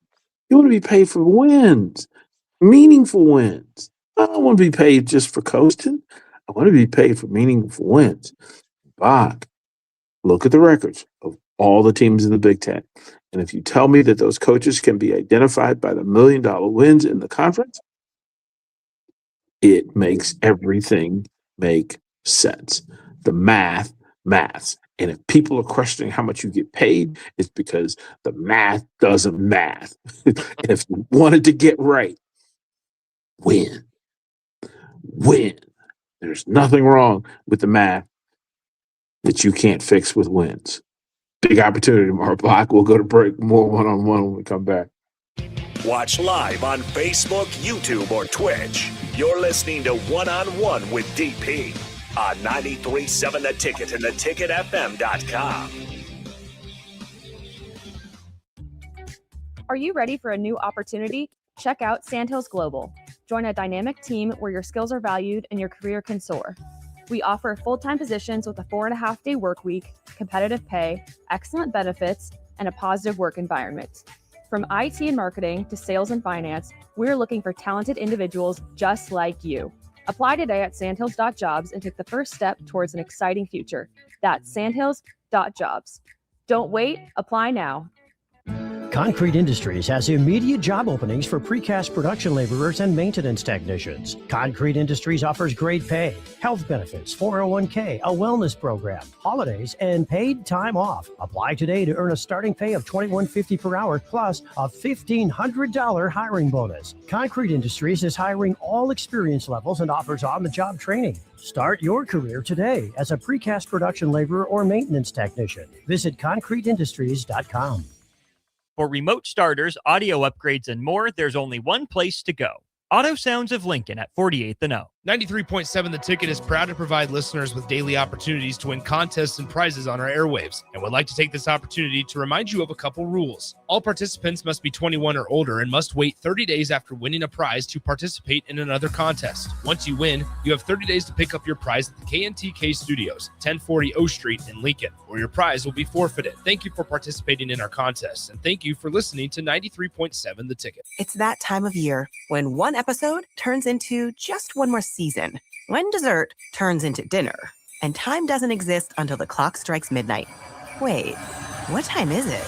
Speaker 3: You want to be paid for wins, meaningful wins. I don't want to be paid just for coasting. I want to be paid for meaningful wins. Bach, look at the records of all the teams in the Big Ten. And if you tell me that those coaches can be identified by the $1 million wins in the conference, it makes everything make sense. The maths. And if people are questioning how much you get paid, it's because the math doesn't math. And if you wanted to get right, win. There's nothing wrong with the math that you can't fix with wins. Big opportunity tomorrow, Bach. We'll go to break. More one-on-one when we come back.
Speaker 1: Watch live on Facebook, YouTube, or Twitch. You're listening to One-on-One with DP on 93.7 The Ticket and theticketfm.com.
Speaker 10: Are you ready for a new opportunity? Check out Sandhills Global. Join a dynamic team where your skills are valued and your career can soar. We offer full-time positions with a 4.5-day work week, competitive pay, excellent benefits, and a positive work environment. From IT and marketing to sales and finance, we're looking for talented individuals just like you. Apply today at sandhills.jobs and take the first step towards an exciting future. That's sandhills.jobs. Don't wait, apply now.
Speaker 19: Concrete Industries has immediate job openings for precast production laborers and maintenance technicians. Concrete Industries offers great pay, health benefits, 401k, a wellness program, holidays, and paid time off. Apply today to earn a starting pay of $21.50 per hour plus a $1,500 hiring bonus. Concrete Industries is hiring all experience levels and offers on-the-job training. Start your career today as a precast production laborer or maintenance technician. Visit concreteindustries.com.
Speaker 8: For remote starters, audio upgrades, and more, there's only one place to go. Auto Sounds of Lincoln at 48th and O.
Speaker 15: 93.7 The Ticket is proud to provide listeners with daily opportunities to win contests and prizes on our airwaves, and would like to take this opportunity to remind you of a couple rules. All participants must be 21 or older and must wait 30 days after winning a prize to participate in another contest. Once you win, you have 30 days to pick up your prize at the KNTK Studios, 1040 O Street in Lincoln, or your prize will be forfeited. Thank you for participating in our contests, and thank you for listening to 93.7 The Ticket.
Speaker 20: It's that time of year when one episode turns into just one more season, when dessert turns into dinner, and time doesn't exist until the clock strikes midnight. Wait, what time is it?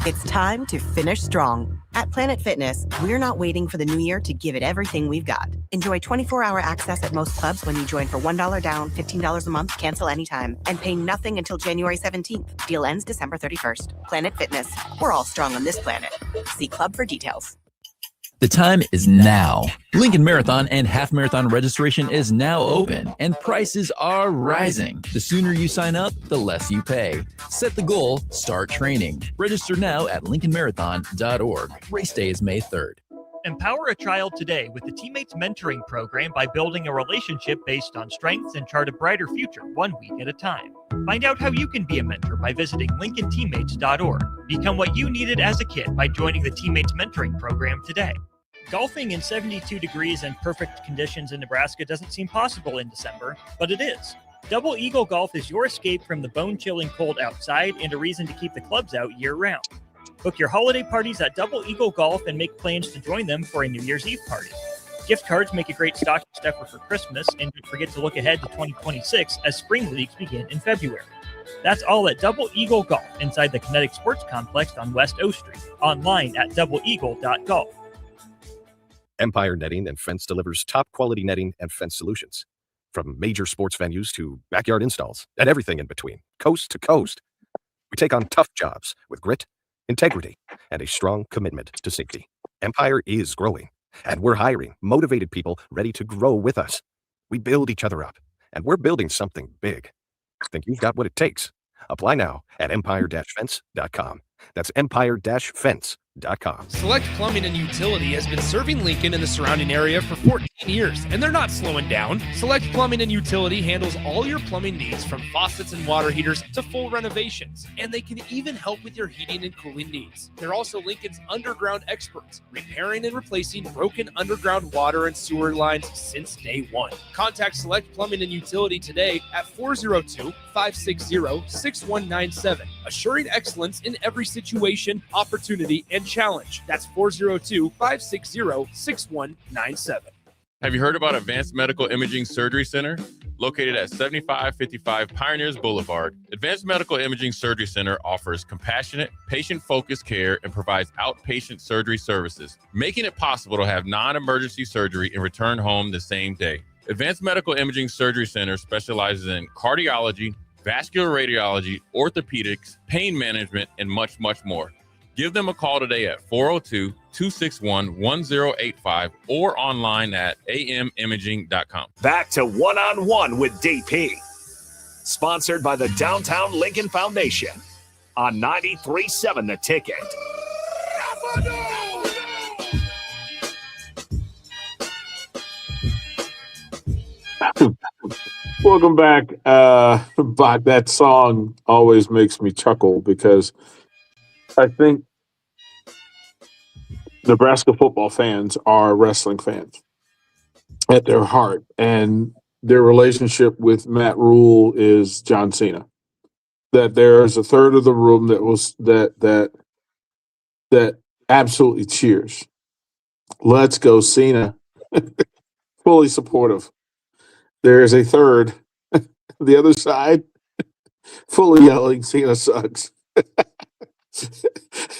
Speaker 20: It's time to finish strong. At Planet Fitness, we're not waiting for the new year to give it everything we've got. Enjoy 24-hour access at most clubs when you join for $1 down, $15 a month, cancel anytime, and pay nothing until January 17th. Deal ends December 31st. Planet Fitness. We're all strong on this planet. See club for details.
Speaker 14: The time is now. Lincoln Marathon and Half Marathon registration is now open, and prices are rising. The sooner you sign up, the less you pay. Set the goal, start training. Register now at lincolnmarathon.org. Race day is May 3rd.
Speaker 8: Empower a child today with the Teammates Mentoring Program by building a relationship based on strengths and chart a brighter future 1 week at a time. Find out how you can be a mentor by visiting lincolnteammates.org. Become what you needed as a kid by joining the Teammates Mentoring Program today. Golfing in 72 degrees and perfect conditions in Nebraska doesn't seem possible in December, but it is. Double Eagle Golf is your escape from the bone-chilling cold outside and a reason to keep the clubs out year-round. Book your holiday parties at Double Eagle Golf and make plans to join them for a New Year's Eve party. Gift cards make a great stocking stuffer for Christmas, and don't forget to look ahead to 2026 as spring leagues begin in February. That's all at Double Eagle Golf inside the Kinetic Sports Complex on West O Street. Online at doubleeagle.golf.
Speaker 18: Empire Netting and Fence delivers top-quality netting and fence solutions. From major sports venues to backyard installs and everything in between, coast to coast. We take on tough jobs with grit, integrity, and a strong commitment to safety. Empire is growing, and we're hiring motivated people ready to grow with us. We build each other up, and we're building something big. Think you've got what it takes? Apply now at empire-fence.com. That's empire-fence.com.
Speaker 15: Select Plumbing and Utility has been serving Lincoln and the surrounding area for 14 years, and they're not slowing down. Select Plumbing and Utility handles all your plumbing needs, from faucets and water heaters to full renovations, and they can even help with your heating and cooling needs. They're also Lincoln's underground experts, repairing and replacing broken underground water and sewer lines since day one. Contact Select Plumbing and Utility today at 402-560-6197, assuring excellence in every situation, opportunity, and challenge. That's 402-560-6197.
Speaker 17: Have you heard about Advanced Medical Imaging Surgery Center? Located at 7555 Pioneers Boulevard, Advanced Medical Imaging Surgery Center offers compassionate, patient-focused care and provides outpatient surgery services, making it possible to have non-emergency surgery and return home the same day. Advanced Medical Imaging Surgery Center specializes in cardiology, vascular radiology, orthopedics, pain management, and much, much more. Give them a call today at 402-261-1085 or online at amimaging.com.
Speaker 1: Back to One-on-One with DP. Sponsored by the Downtown Lincoln Foundation on 93.7 The Ticket.
Speaker 3: Welcome back. But that song always makes me chuckle because I think Nebraska football fans are wrestling fans at their heart, and their relationship with Matt Rule is John Cena. That there's a third of the room that absolutely cheers. Let's go, Cena. Fully supportive. There's a third, the other side, fully yelling, Cena sucks.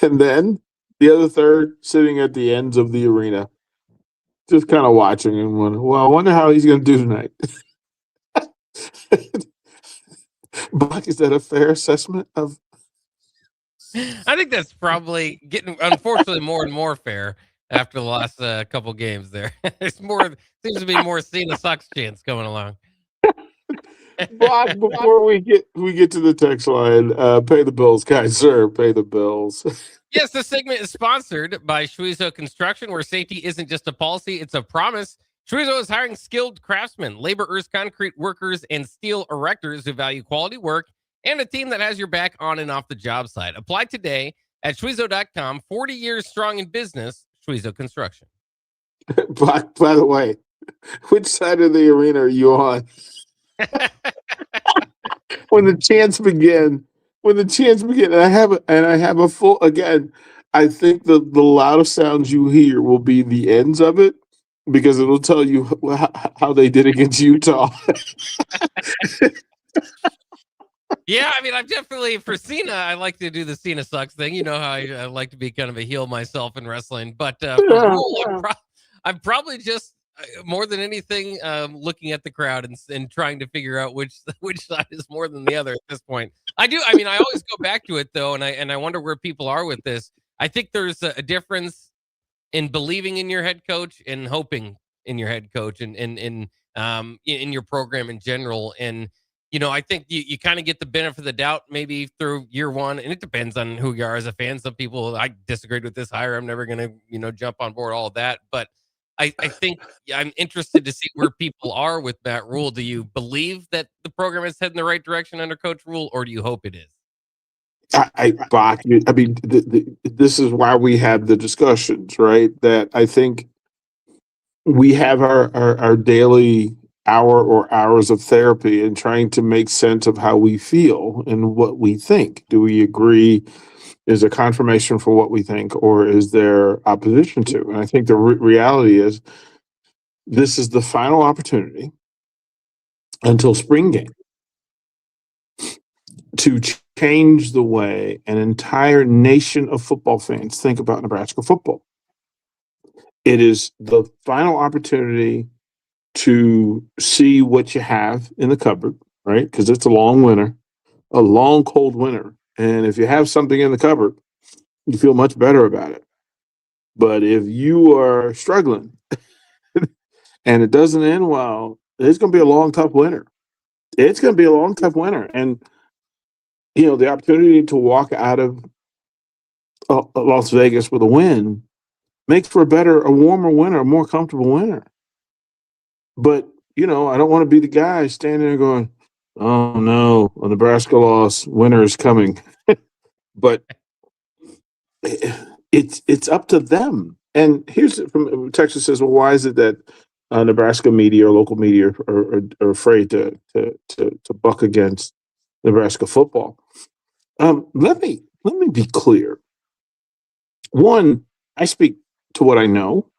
Speaker 3: And then the other third sitting at the ends of the arena, just kind of watching and wondering, well, I wonder how he's going to do tonight. Buck, is that a fair assessment of?
Speaker 2: I think that's probably getting, unfortunately, more and more fair after the last couple games there. Seems to be more Cena sucks chants coming along.
Speaker 3: Buck, before we get to the text line, pay the bills, guys, sir, pay the bills.
Speaker 2: Yes, this segment is sponsored by Schweizo Construction, where safety isn't just a policy, it's a promise. Schweizo is hiring skilled craftsmen, laborers, concrete workers, and steel erectors who value quality work and a team that has your back on and off the job site. Apply today at Schweizo.com. 40 years strong in business, Schweizo Construction.
Speaker 3: Buck, by the way, which side of the arena are you on? When the chants begin, and I have a full, again, I think the loudest sounds you hear will be the ends of it, because it'll tell you how they did against Utah.
Speaker 2: Yeah, I mean, I'm definitely, for Cena, I like to do the Cena sucks thing. You know how I like to be kind of a heel myself in wrestling. But for Rule, I'm probably just, more than anything, looking at the crowd and trying to figure out which side is more than the other at this point. I always go back to it, though, and I wonder where people are with this. I think there's a difference in believing in your head coach and hoping in your head coach and in your program in general. And I think you kind of get the benefit of the doubt maybe through year one, and it depends on who you are as a fan. Some people, I disagreed with this hire. I'm never going to, jump on board all of that. But I think I'm interested to see where people are with Matt Rule. Do you believe that the program is heading in the right direction under Coach Rule, or do you hope it is?
Speaker 3: Bach, I mean, this is why we have the discussions, right? That I think we have our daily hour or hours of therapy and trying to make sense of how we feel and what we think. Do we agree? Is there confirmation for what we think, or is there opposition to? And I think the reality is this is the final opportunity until spring game to change the way an entire nation of football fans think about Nebraska football. It is the final opportunity to see what you have in the cupboard, right? Because it's a long winter, a long, cold winter. And if you have something in the cupboard, you feel much better about it. But if you are struggling and it doesn't end well, it's going to be a long, tough winter. It's going to be a long, tough winter. And, you know, the opportunity to walk out of Las Vegas with a win makes for a warmer winter, a more comfortable winter. But, you know, I don't want to be the guy standing there going, oh, no, a Nebraska loss, winter is coming. But it's up to them. And here's from Texas says, well, why is it that Nebraska media or local media are afraid to buck against Nebraska football? Let me be clear. One, I speak to what I know,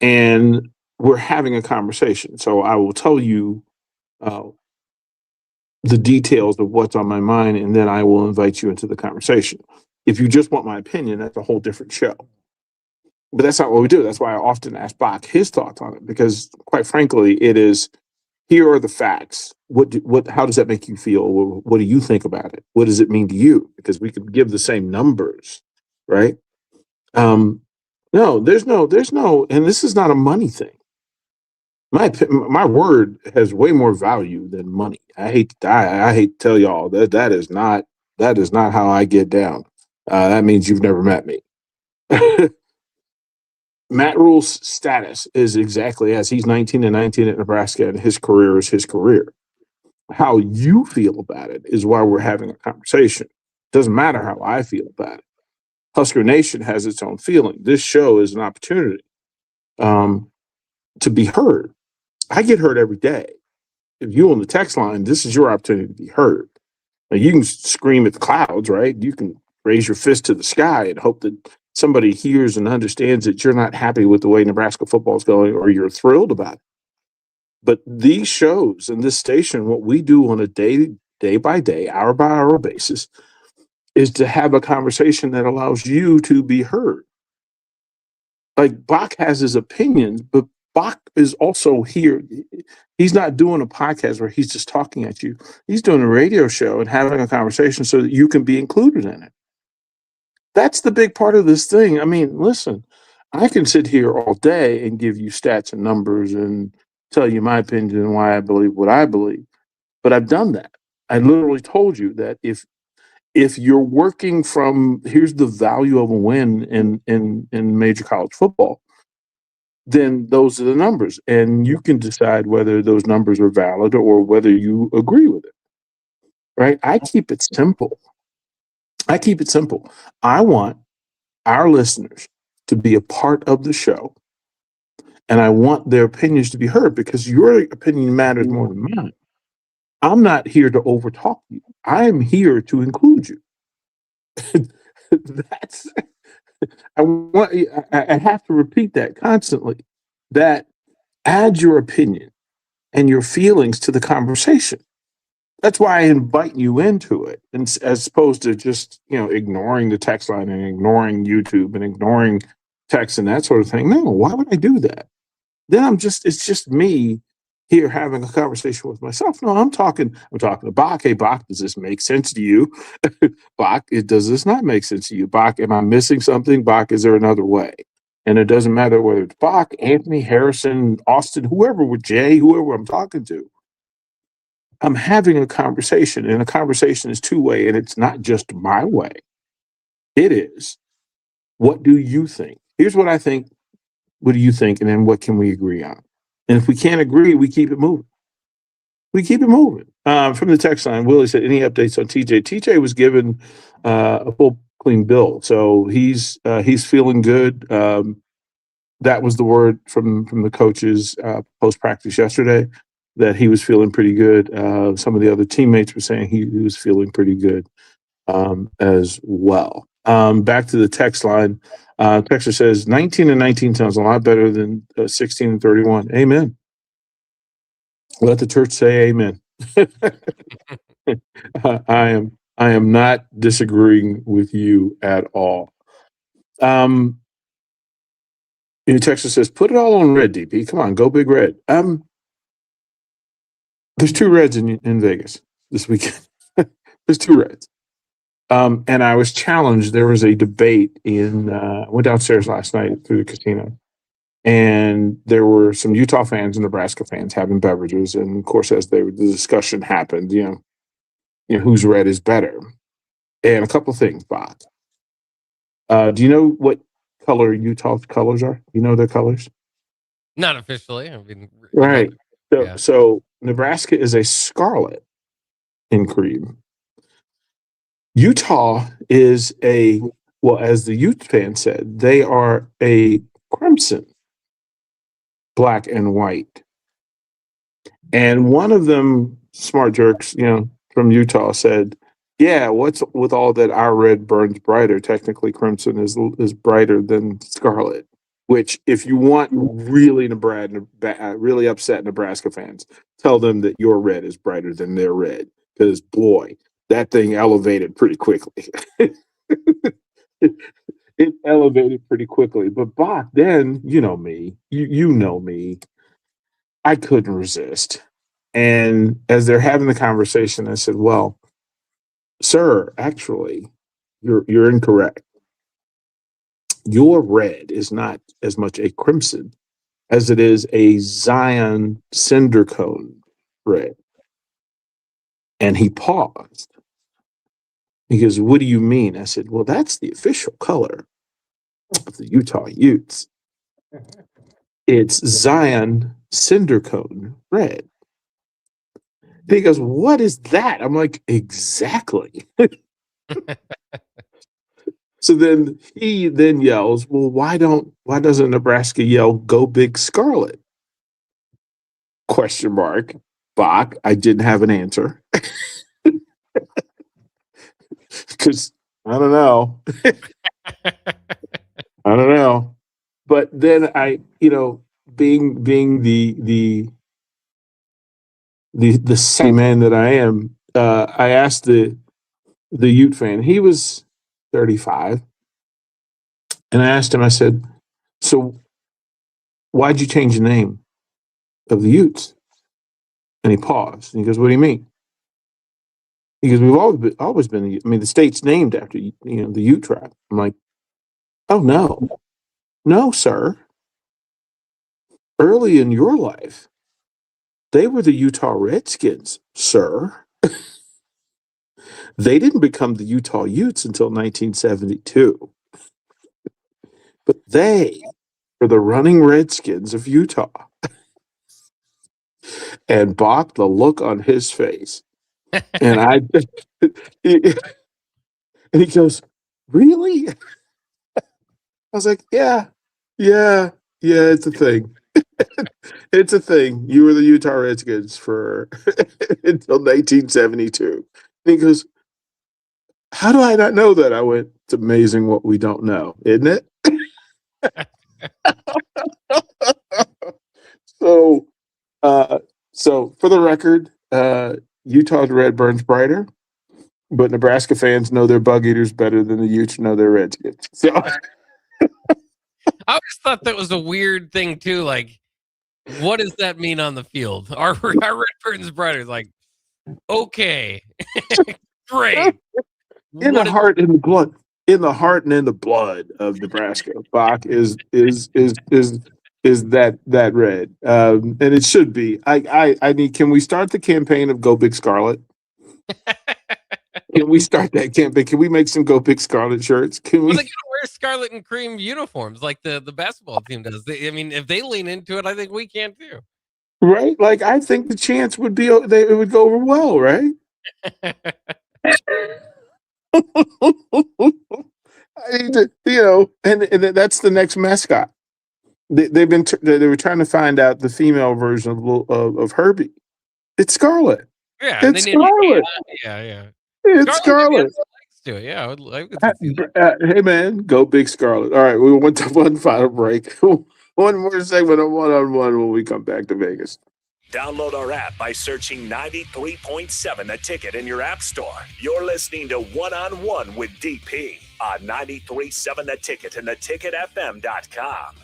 Speaker 3: and we're having a conversation. So I will tell you the details of what's on my mind, and then I will invite you into the conversation. If you just want my opinion, that's a whole different show. But that's not what we do. That's why I often ask Bach his thoughts on it, because quite frankly, it is, here are the facts. How does that make you feel? What do you think about it? What does it mean to you? Because we could give the same numbers, right? No, there's no, and this is not a money thing. My word has way more value than money. I hate to tell y'all that is not how I get down. That means you've never met me. Matt Rule's status is exactly as he's 19-19 at Nebraska, and his career is his career. How you feel about it is why we're having a conversation. Doesn't matter how I feel about it. Husker Nation has its own feeling. This show is an opportunity to be heard. I get heard every day. If you on the text line, this is your opportunity to be heard. Now, you can scream at the clouds, right? You can raise your fist to the sky and hope that somebody hears and understands that you're not happy with the way Nebraska football is going, or you're thrilled about it. But these shows and this station, what we do on a day by day, hour by hour basis, is to have a conversation that allows you to be heard. Like, Bach has his opinions, but Bach is also here. He's not doing a podcast where he's just talking at you. He's doing a radio show and having a conversation so that you can be included in it. That's the big part of this thing. I mean, listen, I can sit here all day and give you stats and numbers and tell you my opinion and why I believe what I believe. But I've done that. I literally told you that if you're working from, here's the value of a win in major college football, then those are the numbers. And you can decide whether those numbers are valid or whether you agree with it, right? I keep it simple. I want our listeners to be a part of the show, and I want their opinions to be heard, because your opinion matters more than mine. I'm not here to overtalk you. I am here to include you. I have to repeat that constantly, that add your opinion and your feelings to the conversation. That's why I invite you into it, and as opposed to just, ignoring the text line and ignoring YouTube and ignoring text and that sort of thing. No, why would I do that? Then it's just me here having a conversation with myself. No, I'm talking to Bach. Hey, Bach, does this make sense to you? Bach, does this not make sense to you? Bach, am I missing something? Bach, is there another way? And it doesn't matter whether it's Bach, Anthony, Harrison, Austin, whoever, with Jay, whoever I'm talking to. I'm having a conversation, and a conversation is two-way, and it's not just my way. It is, what do you think? Here's what I think. What do you think? And then what can we agree on? And if we can't agree, we keep it moving. From the text line, Willie said, any updates on TJ? TJ was given a full clean bill, so he's feeling good. That was the word from the coaches post-practice yesterday, that he was feeling pretty good. Some of the other teammates were saying he was feeling pretty good as well. Back to the text line. Texter says 19 and 19 sounds a lot better than 16 and 31. Amen. Let the church say amen. I am not disagreeing with you at all. Texter says, put it all on red, DP. Come on, go big red. There's 2 reds in Vegas this weekend. There's 2 reds. And I was challenged. There was a debate I went downstairs last night through the casino, and there were some Utah fans and Nebraska fans having beverages. And of course, as the discussion happened, whose red is better? And a couple of things, Bob. Do you know what color Utah's colors are? You know their colors?
Speaker 2: Not officially. I mean,
Speaker 3: right. So Nebraska is a scarlet in cream. Utah is as the Ute fan said, they are a crimson, black and white. And one of them, smart jerks, from Utah said, yeah, what's with all that our red burns brighter? Technically, crimson is brighter than scarlet. Which, if you want really upset Nebraska fans, tell them that your red is brighter than their red. Because, boy, that thing elevated pretty quickly. It elevated pretty quickly. But Bach, then, you know me. You know me. I couldn't resist. And as they're having the conversation, I said, well, sir, actually, you're incorrect. Your red is not as much a crimson as it is a Zion cinder cone red. And he paused. He goes, what do you mean? I said, well, that's the official color of the Utah Utes. It's Zion cinder cone red. And he goes, what is that? I'm like, exactly. So then he yells, well, why doesn't Nebraska yell, go big scarlet? Question mark. Bach, I didn't have an answer. Because I don't know. I don't know. But then being the same man that I am, I asked the Ute fan. He was 35. And I asked him, I said, so why'd you change the name of the Utes? And he paused. And he goes, what do you mean? He goes, we've always been, the state's named after, the Ute tribe. I'm like, oh, no. No, sir. Early in your life, they were the Utah Redskins, sir. They didn't become the Utah Utes until 1972. But they were the running Redskins of Utah. And Bach, the look on his face. And and he goes, really? I was like, yeah, it's a thing. It's a thing. You were the Utah Redskins for until 1972. And he goes, how do I not know that? I went, it's amazing what we don't know, isn't it? So for the record, Utah's red burns brighter, but Nebraska fans know their bug eaters better than the Utes know their Redskins. So
Speaker 2: I always thought that was a weird thing too. Like, what does that mean on the field? Our red burns brighter. Like, okay, great.
Speaker 3: In the heart and the blood, in the heart and in the blood of Nebraska, Bach is that red, and it should be. I need. Can we start the campaign of Go Big Scarlet? Can we start that campaign? Can we make some Go Big Scarlet shirts? Can we?
Speaker 2: Well, they gotta wear scarlet and cream uniforms like the basketball team does. If they lean into it, I think we can too.
Speaker 3: Right? Like, I think the chance would be it would go over well, right? I need to, and that's the next mascot. They were trying to find out the female version of Herbie. It's Scarlet.
Speaker 2: Yeah,
Speaker 3: it's Scarlet.
Speaker 2: Yeah.
Speaker 3: It's Scarlet.
Speaker 2: do it. Yeah, I would
Speaker 3: Hey man, go Big Scarlet. All right, we went to one final break. One more segment of one-on-one when we come back to Vegas.
Speaker 1: Download our app by searching 93.7 The Ticket in your app store. You're listening to One-on-One with DP on 93.7 The Ticket and theticketfm.com.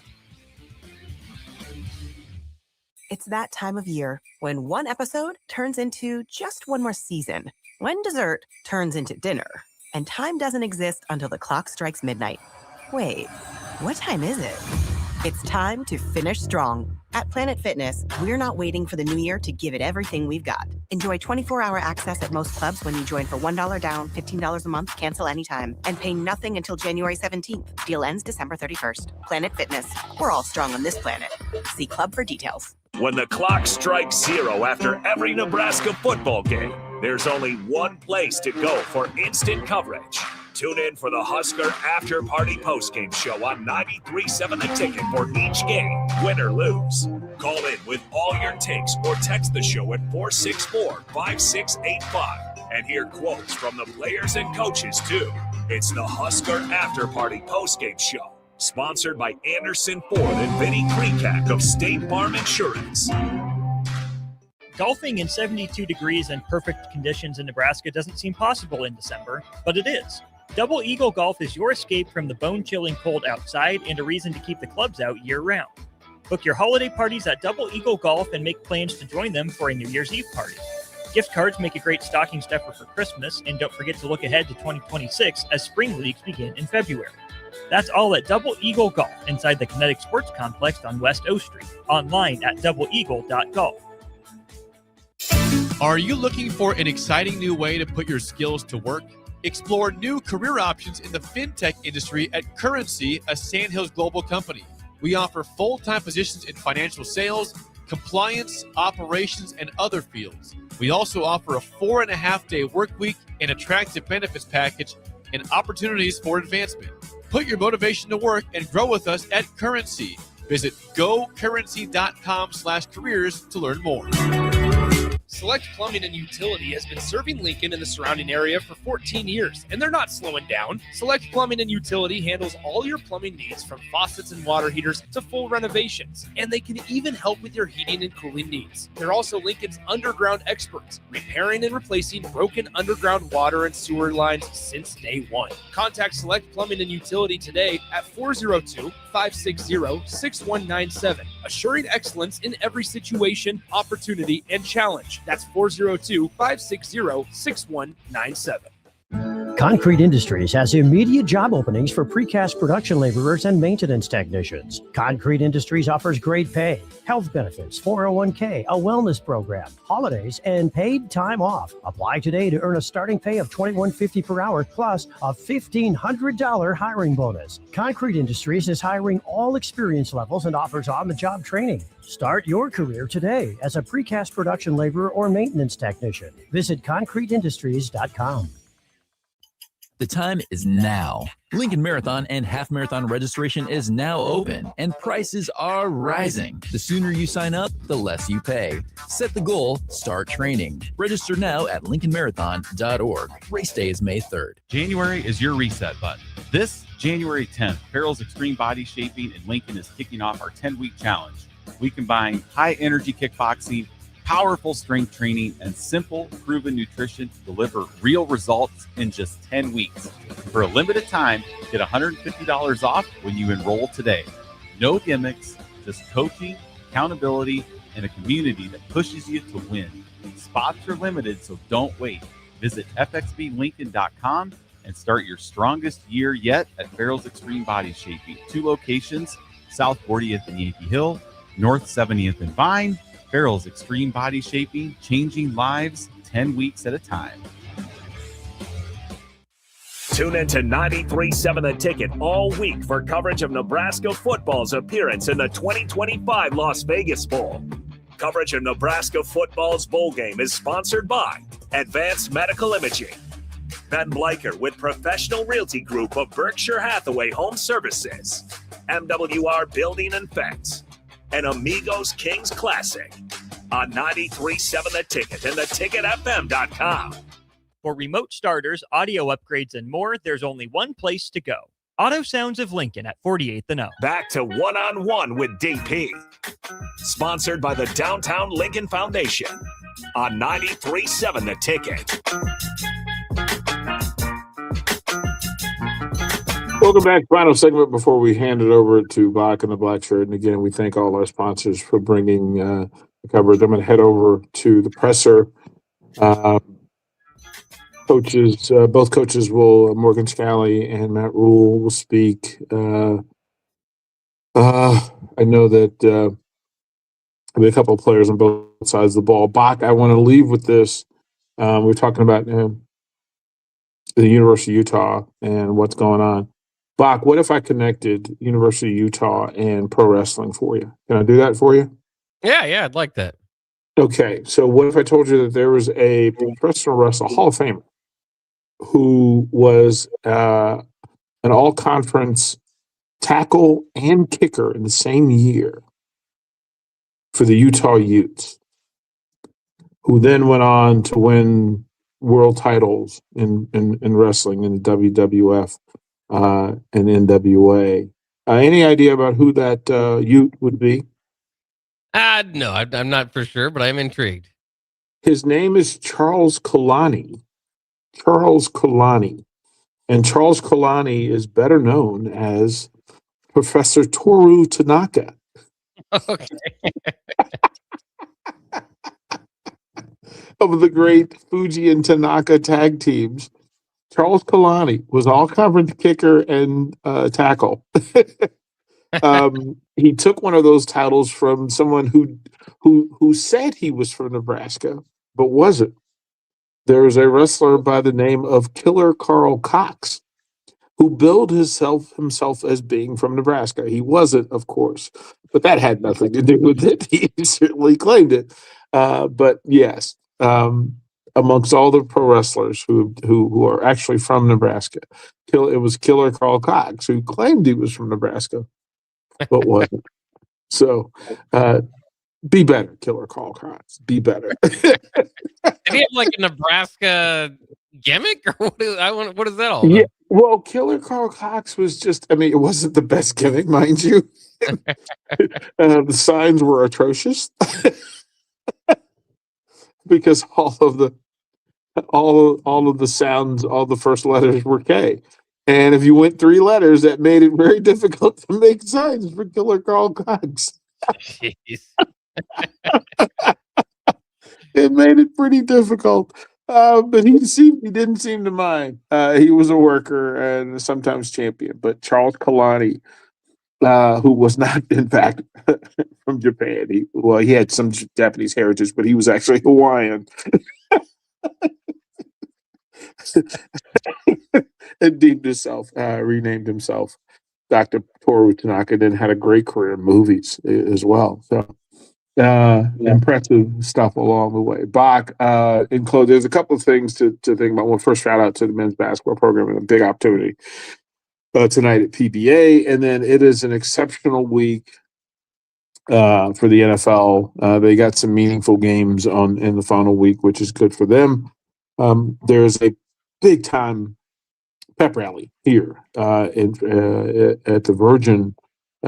Speaker 20: It's that time of year when one episode turns into just one more season, when dessert turns into dinner, and time doesn't exist until the clock strikes midnight. Wait, what time is it? It's time to finish strong. At Planet Fitness, we're not waiting for the new year to give it everything we've got. Enjoy 24-hour access at most clubs when you join for $1 down, $15 a month, cancel anytime, and pay nothing until January 17th. Deal ends December 31st. Planet Fitness. We're all strong on this planet. See club for details.
Speaker 1: When the clock strikes 0 after every Nebraska football game, there's only one place to go for instant coverage. Tune in for the Husker After Party Postgame Show on 93.7 The Ticket for each game, win or lose. Call in with all your takes or text the show at 464-5685 and hear quotes from the players and coaches too. It's the Husker After Party Postgame Show, sponsored by Anderson Ford and Vinny Krikak of State Farm Insurance.
Speaker 8: Golfing in 72 degrees and perfect conditions in Nebraska doesn't seem possible in December, but it is. Double Eagle Golf is your escape from the bone-chilling cold outside and a reason to keep the clubs out year-round. Book your holiday parties at Double Eagle Golf and make plans to join them for a New Year's Eve party. Gift cards make a great stocking stuffer for Christmas, and don't forget to look ahead to 2026 as spring leagues begin in February. That's all at Double Eagle Golf inside the Kinetic Sports Complex on West O Street. Online at doubleeagle.golf.
Speaker 9: Are you looking for an exciting new way to put your skills to work? Explore new career options in the fintech industry at Currency, a Sandhills Global company. We offer full-time positions in financial sales, compliance, operations, and other fields. We also offer a 4.5-day work week, an attractive benefits package, and opportunities for advancement. Put your motivation to work and grow with us at Currency. Visit gocurrency.com/careers to learn more.
Speaker 15: Select Plumbing and Utility has been serving Lincoln and the surrounding area for 14 years, and they're not slowing down. Select Plumbing and Utility handles all your plumbing needs, from faucets and water heaters to full renovations, and they can even help with your heating and cooling needs. They're also Lincoln's underground experts, repairing and replacing broken underground water and sewer lines since day one. Contact Select Plumbing and Utility today at 402-560-6197, assuring excellence in every situation, opportunity, and challenge. That's 402-560-6197.
Speaker 19: Concrete Industries has immediate job openings for precast production laborers and maintenance technicians. Concrete Industries offers great pay, health benefits, 401k, a wellness program, holidays, and paid time off. Apply today to earn a starting pay of $21.50 per hour plus a $1,500 hiring bonus. Concrete Industries is hiring all experience levels and offers on-the-job training. Start your career today as a precast production laborer or maintenance technician. Visit concreteindustries.com.
Speaker 14: The time is now. Lincoln Marathon and Half Marathon registration is now open, and prices are rising. The sooner you sign up, the less you pay. Set the goal, start training. Register now at lincolnmarathon.org. Race day is May 3rd.
Speaker 4: January is your reset button. This January 10th, Farrell's Extreme Body Shaping in Lincoln is kicking off our 10-week challenge. We combine high-energy kickboxing, powerful strength training, and simple, proven nutrition to deliver real results in just 10 weeks. For a limited time, get $150 off when you enroll today. No gimmicks, just coaching, accountability, and a community that pushes you to win. Spots are limited, so don't wait. Visit fxblincoln.com and start your strongest year yet at Farrell's Extreme Body Shaping. 2 locations, South 40th and Yankee Hill, North 70th and Vine. Farrell's Extreme Body Shaping, changing lives 10 weeks at a time.
Speaker 1: Tune in to 93.7 The Ticket all week for coverage of Nebraska football's appearance in the 2025 Las Vegas Bowl. Coverage of Nebraska football's bowl game is sponsored by Advanced Medical Imaging, Ben Bleicher with Professional Realty Group of Berkshire Hathaway Home Services, MWR Building and Fence, and Amigos Kings Classic on 93.7 The Ticket and theticketfm.com.
Speaker 8: For remote starters, audio upgrades, and more, there's only one place to go. Auto Sounds of Lincoln at 48th and O.
Speaker 1: Back to One-on-One with DP. Sponsored by the Downtown Lincoln Foundation on 93.7 The Ticket.
Speaker 3: Welcome back. Final segment before we hand it over to Bach and the Black Shirt. And again, we thank all our sponsors for bringing the coverage. I'm going to head over to the presser. Coaches, both coaches Morgan Scally and Matt Rule will speak. I know that there are a couple of players on both sides of the ball. Bach, I want to leave with this. We're talking about the University of Utah and what's going on. Bach, what if I connected University of Utah and pro wrestling for you? Can I do that for you?
Speaker 2: Yeah, I'd like that.
Speaker 3: Okay, so what if I told you that there was a professional wrestler, Hall of Famer, who was an all-conference tackle and kicker in the same year for the Utah Utes, who then went on to win world titles in wrestling in the WWF and NWA. Any idea about who that Ute would be?
Speaker 2: No, I'm not for sure, but I'm intrigued.
Speaker 3: His name is Charles Kalani. Charles Kalani. And Charles Kalani is better known as Professor Toru Tanaka.
Speaker 2: Okay.
Speaker 3: Of the great Fuji and Tanaka tag teams. Charles Kalani was all-conference kicker and tackle. He took one of those titles from someone who said he was from Nebraska, but wasn't. There was a wrestler by the name of Killer Carl Cox, who billed himself as being from Nebraska. He wasn't, of course, but that had nothing to do with it. He certainly claimed it. But yes, amongst all the pro wrestlers who are actually from Nebraska, it was Killer Carl Cox who claimed he was from Nebraska, but wasn't. So be better, Killer Carl Cox. Be better.
Speaker 2: Did he have like a Nebraska gimmick, or what is that all about?
Speaker 3: Yeah, well, Killer Carl Cox was just, it wasn't the best gimmick, mind you. The signs were atrocious because all of the sounds, all the first letters were K. And if you went 3 letters, that made it very difficult to make signs for Killer Carl Cox.
Speaker 2: Jeez.
Speaker 3: It made it pretty difficult. But he didn't seem to mind. He was a worker and sometimes champion. But Charles Kalani, who was not, in fact, from Japan. He had some Japanese heritage, but he was actually Hawaiian. And renamed himself Dr. Toru Tanaka, and then had a great career in movies as well. So impressive stuff along the way. Bach, in close, there's a couple of things to think about. Well, first, shout out to the men's basketball program and a big opportunity tonight at PBA. And then it is an exceptional week for the NFL. They got some meaningful games in the final week, which is good for them. There's a big time pep rally here at the Virgin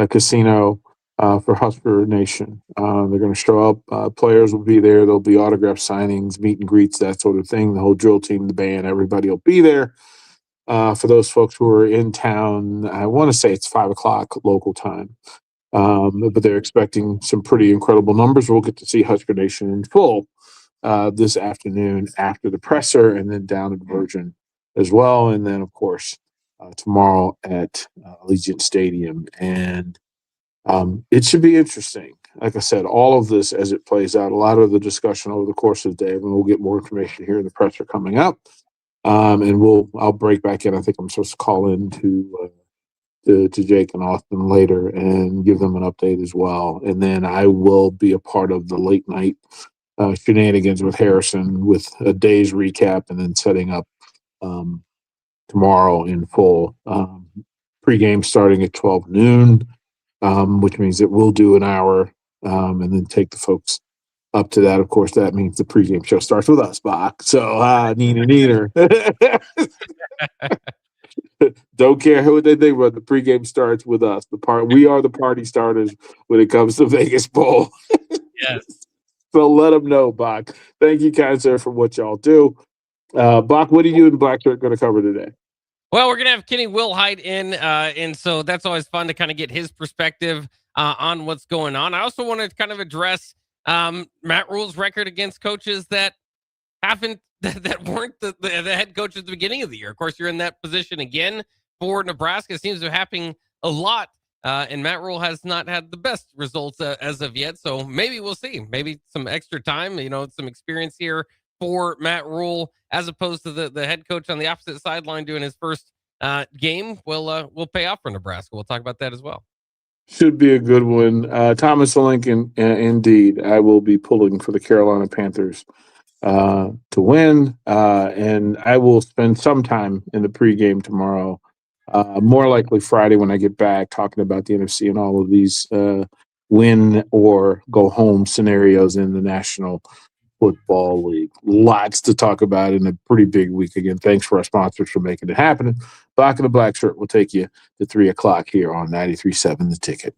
Speaker 3: Casino for Husker Nation. They're going to show up. Players will be there. There'll be autograph signings, meet and greets, that sort of thing. The whole drill team, the band, everybody will be there. For those folks who are in town, I want to say it's 5:00 local time. But they're expecting some pretty incredible numbers. We'll get to see Husker Nation in full this afternoon after the presser, and then down at Virgin as well. And then, of course, tomorrow at Allegiant Stadium. And it should be interesting. Like I said, all of this as it plays out, a lot of the discussion over the course of the day, and we'll get more information here in the presser coming up. And I'll break back in. I think I'm supposed to call in to Jake and Austin later and give them an update as well. And then I will be a part of the late night shenanigans with Harrison with a day's recap, and then setting up tomorrow in full. Pre-game starting at 12 noon, which means that we'll do an hour and then take the folks up to that, of course, that means the pregame show starts with us, Bach. So, neener. Don't care what they think, but the pregame starts with us. We are the party starters when it comes to Vegas Bowl.
Speaker 2: Yes.
Speaker 3: So let them know, Bach. Thank you, kind sir, for what y'all do. Bach, what are you and Black Shirt going to cover today?
Speaker 2: Well, we're going to have Kenny Wilhite in, and so that's always fun to kind of get his perspective on what's going on. I also want to kind of address Matt Rhule's record against coaches that weren't the head coach at the beginning of the year. Of course, you're in that position again for Nebraska. It seems to be happening a lot, and Matt Rhule has not had the best results as of yet. So maybe we'll see. Maybe some extra time, some experience here for Matt Rhule, as opposed to the head coach on the opposite sideline doing his first game will pay off for Nebraska. We'll talk about that as well.
Speaker 3: Should be a good one. Thomas Lincoln, indeed. I will be pulling for the Carolina Panthers to win, and I will spend some time in the pregame tomorrow, more likely Friday when I get back, talking about the NFC and all of these win or go home scenarios in the National Football League. Lots to talk about in a pretty big week again. Thanks for our sponsors for making it happen. Black and the Black Shirt will take you to 3 o'clock here on 93.7 The Ticket.